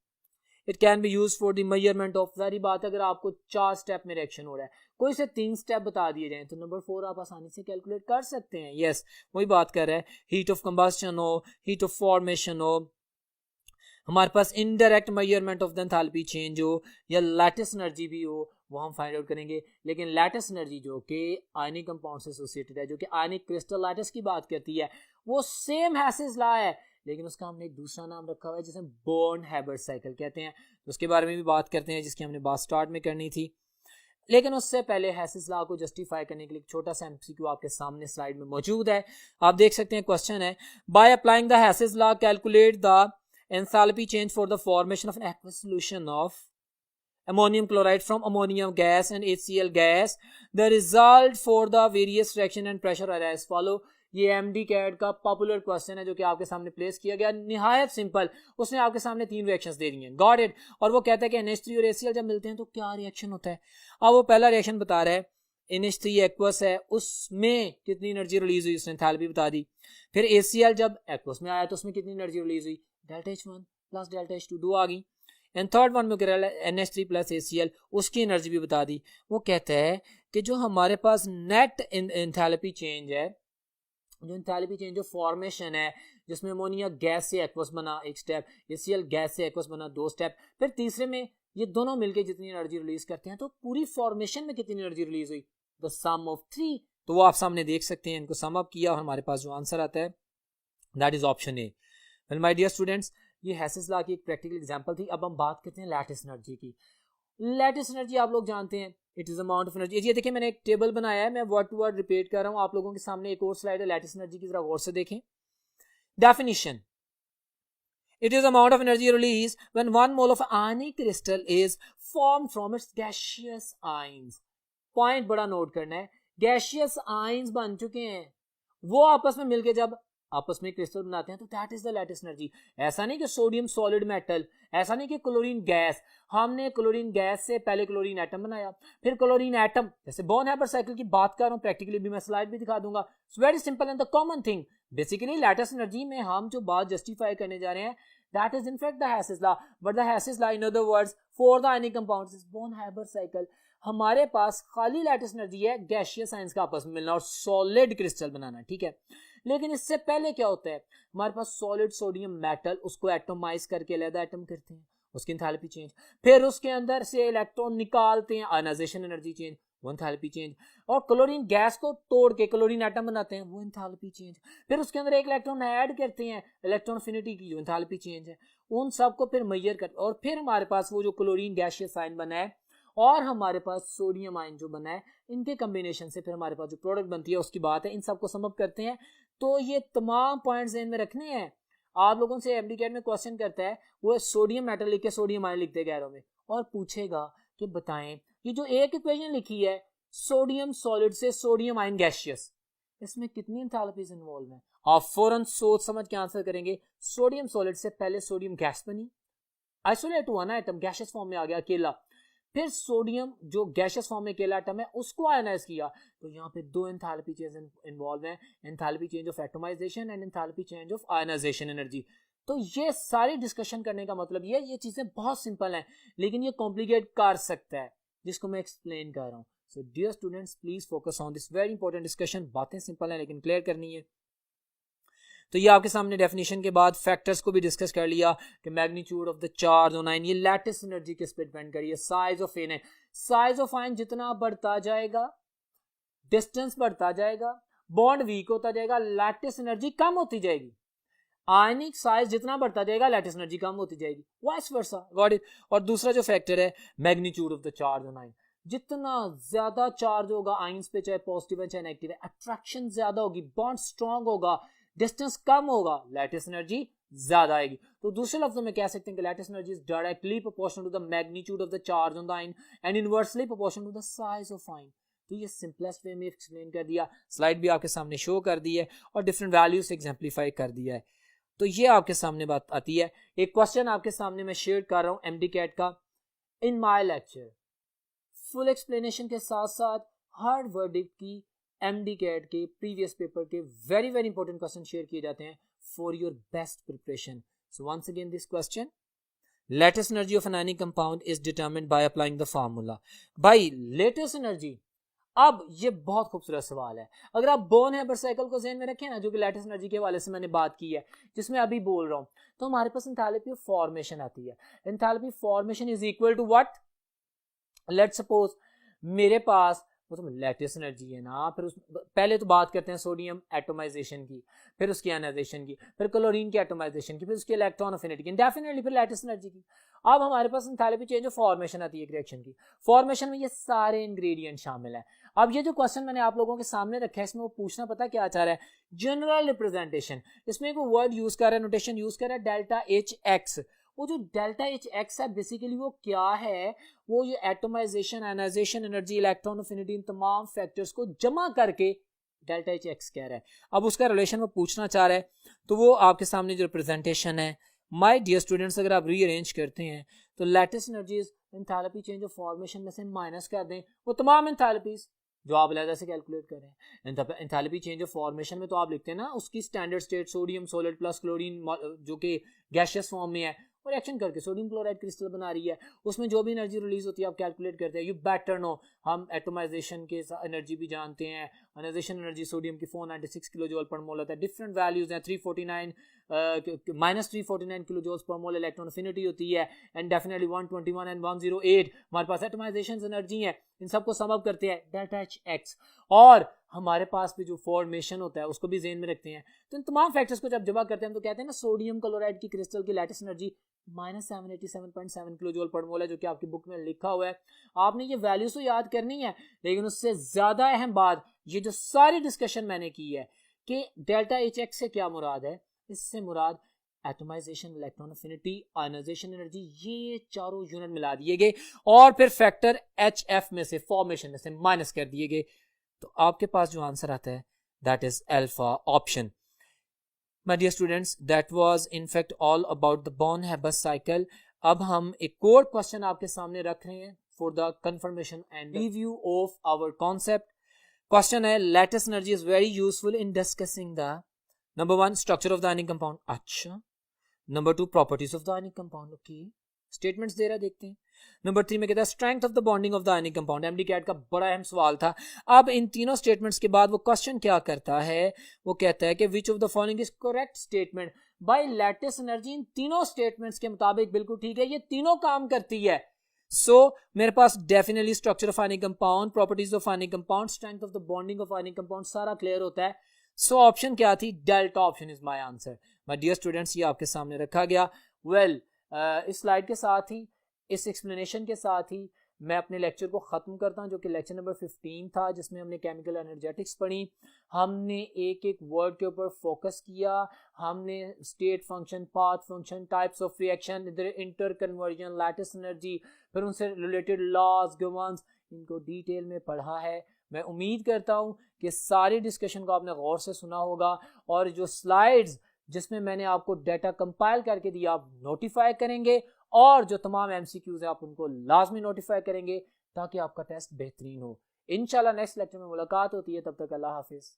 It can be use for the measurement of, सारी बात है, अगर आपको 4 स्टेप में रिएक्शन हो रहा है, कोई से 3 स्टेप बता दिए जाए तो नंबर 4 आप आसानी से कैलकुलेट कर सकते हैं। यस, वही बात कर रहा है, हीट ऑफ कंबस्शन हो, हीट ऑफ फॉर्मेशन हो, हमारे पास indirect measurement of the enthalpy change हो, या लैटिस एनर्जी भी हो, वो हम फाइंड आउट करेंगे। लेकिन लैटिस एनर्जी जो कि आयनिक कंपाउंड से एसोसिएटेड है, जो कि आयनिक क्रिस्टल लैटिस की बात करती है, वो सेम हैसेस लॉ है, लेकिन उसका हमने एक दूसरा नाम रखा हुआ है जिसे बॉर्न-हैबर्ट साइकिल कहते हैं। तो उसके बारे में भी बात करते हैं, जिसकी हमने बात स्टार्ट में करनी थी। लेकिन उससे पहले हैसेस लॉ को जस्टिफाई करने के लिए एक छोटा सा एमसीक्यू आपके सामने स्लाइड में मौजूद है। आप देख सकते हैं, क्वेश्चन है, bye applying the Hess's law calculate the enthalpy change for the formation of an aqueous solution of ammonium chloride from ammonium gas and HCl gas. The result for the various reaction and pressure are as follow. ये MD CAT का popular question है जो कि आपके सामने place किया गया, निहायत सिंपल। उसने आपके सामने 3 रिएक्शंस दे दी हैं, गॉट इट। और वो कहता है कि NH3 और HCl जब मिलते हैं तो क्या रिएक्शन होता है। अब वो पहला रिएक्शन बता रहा है, NH3 एक्वस है, उसमें कितनी एनर्जी रिलीज हुई, उसने एंथैल्पी बता दी। फिर HCl जब एक्वस में आया तो उसमें कितनी एनर्जी रिलीज हुई, डेल्टा H1 + डेल्टा H2, 2 आ गई। एंड थर्ड वन में कह रहा है NH3 + HCl, उसकी एनर्जी भी बता दी। वो कहता है कि जो हमारे पास नेट एंथैल्पी चेंज है, जो एंथैल्पी चेंज जो फॉर्मेशन है, जिसमें अमोनिया गैस से एक्वस बना 1 स्टेप, HCl गैस से एक्वस बना 2 स्टेप, फिर तीसरे में ये दोनों मिलकर जितनी एनर्जी रिलीज करते हैं, तो पूरी फॉर्मेशन में कितनी एनर्जी रिलीज हुई, द सम ऑफ 3। तो वो आप सामने देख सकते हैं, इनको सम अप किया और हमारे पास जो आंसर आता है that is option A. Well my dear students, ये हैसेस लॉ की एक प्रैक्टिकल एग्जांपल थी। अब हम बात करते हैं लैटिस एनर्जी की। लैटिस एनर्जी आप लोग जानते हैं, it is amount of energy. ये देखिए, मैंने एक टेबल बनाया है, मैं वर्ड टू वर्ड रिपीट कर रहा हूं आप लोगों के सामने। एक और स्लाइड है लैटिस एनर्जी की, जरा गौर से देखें। Definition, It is the amount of energy released when 1 mole of ionic crystal is formed from its gaseous ions. Point बड़ा नोट करना है, गैशियस आयंस बन चुके हैं, वो आपस में मिलके जब आपस में क्रिस्टल बनाते हैं तो that is the lattice energy. ऐसा नहीं कि सोडियम सॉलिड मेटल, ऐसा नहीं कि क्लोरीन गैस, हमने क्लोरीन गैस से पहले क्लोरीन एटम बनाया, फिर क्लोरीन एटम, जैसे बोन हैबर साइकिल की बात कर रहा हूं, प्रैक्टिकली भी मैं स्लाइड भी दिखा दूंगा। Very simple and the common thing, basically lattice energy में हम जो बात जस्टिफाई करने जा रहे हैं that is in fact the Hess's law, but the Hess's law in other words for the ionic compounds is Born-Haber cycle। हमारे पास खाली लैटिस एनर्जी है गैशियस आयंस का आपस में मिलना और सॉलिड क्रिस्टल बनाना, ठीक है। लेकिन इससे पहले क्या होता है, हमारे पास सॉलिड सोडियम मेटल, उसको एटोमाइज करके अलग एटम करते हैं, उसकी एंथैल्पी चेंज, फिर उसके अंदर से इलेक्ट्रॉन निकालते हैं, आयनाइजेशन एनर्जी चेंज, वो एंथैल्पी चेंज, और क्लोरीन गैस को तोड़ के क्लोरीन एटम बनाते हैं, वो एंथैल्पी चेंज, फिर उसके अंदर एक इलेक्ट्रॉन ऐड करते हैं, इलेक्ट्रॉन अफिनिटी की, जो एंथैल्पी चेंज है, उन सब को फिर मेजर कर, और फिर हमारे पास वो जो क्लोरीन गैसियस आयन बना है और हमारे पास सोडियम आयन जो बना है, इनके कॉम्बिनेशन से फिर हमारे पास जो प्रोडक्ट बनती है उसकी बात है। इन सबको सम अप करते हैं। तो ये तमाम पॉइंट्स ध्यान में रखने हैं। आप लोगों से एमडीकेट में क्वेश्चन करता है, वो सोडियम मेटल लिख के सोडियम आयन लिखते गैरों में, और पूछेगा कि बताएं ये जो एक इक्वेशन लिखी है सोडियम सॉलिड से सोडियम आयन गैसियस, इसमें कितनी एंथैल्पीज इन्वॉल्व है। आप फौरन सोच समझ के आंसर करेंगे, सोडियम सॉलिड से पहले सोडियम गैस बनी, आइसोलेट हुआ ना एटम, गैसियस फॉर्म में आ गया अकेला, फिर सोडियम जो गैसियस फॉर्म में अकेला एटम है उसको आयनाइज किया, तो यहाँ पे दो एंथैल्पी चेंज इन्वॉल्व हैं, enthalpy change of atomization and enthalpy change of ionization energy. तो ये सारी डिस्कशन करने का मतलब ये चीजें बहुत सिंपल हैं, लेकिन ये कॉम्प्लिकेट कर सकता है, जिसको मैं एक्सप्लेन कर रहा हूँ। So dear students, please focus on this very important discussion. बातें सिंपल हैं लेकिन क्लियर करनी है। तो ये आपके सामने डेफिनेशन के बाद फैक्टर्स को भी डिस्कस कर लिया कि magnitude of the charge on ion, ये लैटिस एनर्जी किस पे डिपेंड करिए, साइज ऑफ आयन है, साइज ऑफ आयन जितना बढ़ता जाएगा, डिस्टेंस बढ़ता जाएगा, बॉन्ड वीक होता जाएगा, लैटिस एनर्जी कम होती जाएगी। आयनिक साइज जितना बढ़ता जाएगा, लैटिस एनर्जी कम होती जाएगी, वाइस वर्सा, गॉट इट। और दूसरा जो फैक्टर है magnitude of the charge on ion, जितना ज्यादा चार्ज होगा आयंस पे, चाहे पॉजिटिव है चाहे नेगेटिव है, अट्रैक्शन ज्यादा होगी, बॉन्ड स्ट्रांग होगा, डिस्टेंस कम होगा, लैटिस एनर्जी ज्यादा आएगी। तो दूसरे लफ्जों में कह सकते हैं कि lattice energy is directly proportional to the magnitude of the charge on the ion and inversely proportional to the size of ion. तो ये सिंपलेस्ट वे में एक्सप्लेन कर दिया, स्लाइड भी आपके सामने शो कर दी है और डिफरेंट वैल्यूज से एग्जाम्प्लीफाई कर दिया है। तो ये आपके सामने बात आती है। एक क्वेश्चन आपके सामने मैं शेयर कर रहा हूं एमडीकैट का in my lecture, full explanation के साथ साथ हर वर्डिक्ट की एमडीकैट के प्रीवियस पेपर के very very important question share किए जाते हैं for your best preparation. So once again this question, lattice energy of an ionic compound is determined by applying the formula. भाई लेटेस्ट एनर्जी, अब ये बहुत खूबसूरत सवाल है। अगर आप बोर्न-हैबर साइकिल को ज़हन में रखें ना, जो कि लेटेस्ट एनर्जी के हवाले से मैंने बात की है, जिसमें अभी बोल रहा हूं, तो हमारे पास एंथैल्पी ऑफ फॉर्मेशन आती है। Enthalpy formation is equal to what, let's suppose मेरे पास वो तो लेटेस्ट एनर्जी है ना, फिर पहले तो बात करते हैं सोडियम एटोमाइजेशन की, फिर उसकी आयनाइजेशन की, फिर क्लोरीन की एटोमाइजेशन की, फिर उसकी इलेक्ट्रॉन अफिनिटी की, डेफिनेटली फिर लेटेस्ट एनर्जी की। अब हमारे पास एंथैल्पी चेंज ऑफ फॉर्मेशन आती है एक रिएक्शन की। फॉर्मेशन में ये सारे इंग्रेडिएंट शामिल हैं। अब ये जो क्वेश्चन मैंने आप लोगों के सामने रखा है, इसमें वो पूछना पता क्या चाह रहा है, जनरल रिप्रेजेंटेशन। इसमें एक वर्ड यूज कर रहा है, नोटेशन यूज कर रहा है डेल्टा एच एक्स। वो जो डेल्टा एच एक्स है बेसिकली वो क्या है, वो ये atomisation, ionisation energy, electron affinity, इन तमाम फैक्टर्स को जमा करके डेल्टा एच एक्स कह रहा है। अब उसका रिलेशन वो पूछना चाह रहा है, तो वो आपके सामने जो रिप्रेजेंटेशन है, माय डियर स्टूडेंट्स, अगर आप रीअरेंज करते हैं तो latest energies enthalpy change of formation में से माइनस कर दें वो तमाम एंथैल्पीज जो आप अलग से कैलकुलेट कर रहे हैं। एंथैल्पी चेंज ऑफ फॉर्मेशन में तो आप लिखते हैं ना उसकी standard state sodium solid plus chlorine जो कि गैसियस फॉर्म में है, और रिएक्शन करके सोडियम क्लोराइड क्रिस्टल बना रही है, उसमें जो भी एनर्जी रिलीज होती है आप कैलकुलेट करते हैं। यू बेटर नो, हम एटोमाइजेशन के एनर्जी भी जानते हैं, आयनाइजेशन एनर्जी सोडियम की 496 किलो जूल पर मोल होता है, डिफरेंट वैल्यूज हैं, 349 -349 किलो जूल पर मोल इलेक्ट्रॉन अफिनिटी होती है, एंड डेफिनेटली 121 एंड 108 हमारे पास एटोमाइजेशन एनर्जी है। इन सबको सम अप करते हैं डेल्टा एच एक्स, और हमारे पास भी जो फॉर्मेशन होता है उसको भी ज़हन में रखते हैं। तो इन तमाम फैक्टर्स को जब जमा करते हैं तो कहते हैं ना सोडियम क्लोराइड की क्रिस्टल की latest energy -787.7 kilo joule per mole है, जो कि आपकी बुक में लिखा हुआ है। आपने ये वैल्यूज तो याद करनी है, लेकिन उससे ज्यादा अहम बात ये जो सारी डिस्कशन मैंने की है कि डेल्टा एच एक्स से क्या मुराद है, इससे मुराद atomisation, electron affinity, ionisation energy, ये चारों यूनिट मिला दिए गए और फिर फैक्टर HF में से, फॉर्मेशन में से माइनस कर दिए गए, तो आपके पास जो आंसर आता है that is alpha option. My dear students, that was in fact all about the Born Haber cycle. अब हम एक और क्वेश्चन आपके सामने रख रहे हैं for the confirmation and review of our concept. Question है, lattice energy is very useful in discussing the number 1 structure of the ionic compound. अच्छा। Number 2 properties of the ionic compound. Okay, statements दे रहा है, देखते हैं। Number 3 में कहता है strength of the bonding of the ionic compound. MD CAT का बड़ा अहम सवाल था। अब इन तीनों स्टेटमेंट्स के बाद वो क्वेश्चन क्या करता है, वो कहता है कि which of the following is correct statement by lattice energy. इन तीनों स्टेटमेंट्स के मुताबिक बिल्कुल ठीक है, ये तीनों काम करती है। सो मेरे पास definitely structure of ionic compound, properties of ionic compound, strength of the bonding of ionic compound सारा क्लियर होता है। सो ऑप्शन क्या थी, delta option is my answer. My dear students, ये आपके सामने रखा गया। वेल, इस स्लाइड के साथ ही, इस एक्सप्लेनेशन के साथ ही मैं अपने लेक्चर को ख़त्म करता हूं, जो कि लेक्चर नंबर 15 था, जिसमें हमने केमिकल एनर्जेटिक्स पढ़ी। हमने एक एक वर्ड के ऊपर फोकस किया। हमने state function, path function, types of reaction, इधर इंटर कन्वर्जन, लैटिस एनर्जी, फिर उनसे रिलेटेड लॉज, गवर्न्स, इनको डिटेल में पढ़ा है। मैं उम्मीद करता हूं कि सारी डिस्कशन को आपने गौर से सुना होगा और जो स्लाइड्स जिसमें मैंने आपको डाटा कंपाइल करके दिया आप नोटिफाई करेंगे और जो तमाम एमसीक्यूज है आप उनको लाजमी नोटिफाई करेंगे ताकि आपका टेस्ट बेहतरीन हो। इंशाल्लाह नेक्स्ट लेक्चर में मुलाकात होती है, तब तक अल्लाह हाफिज।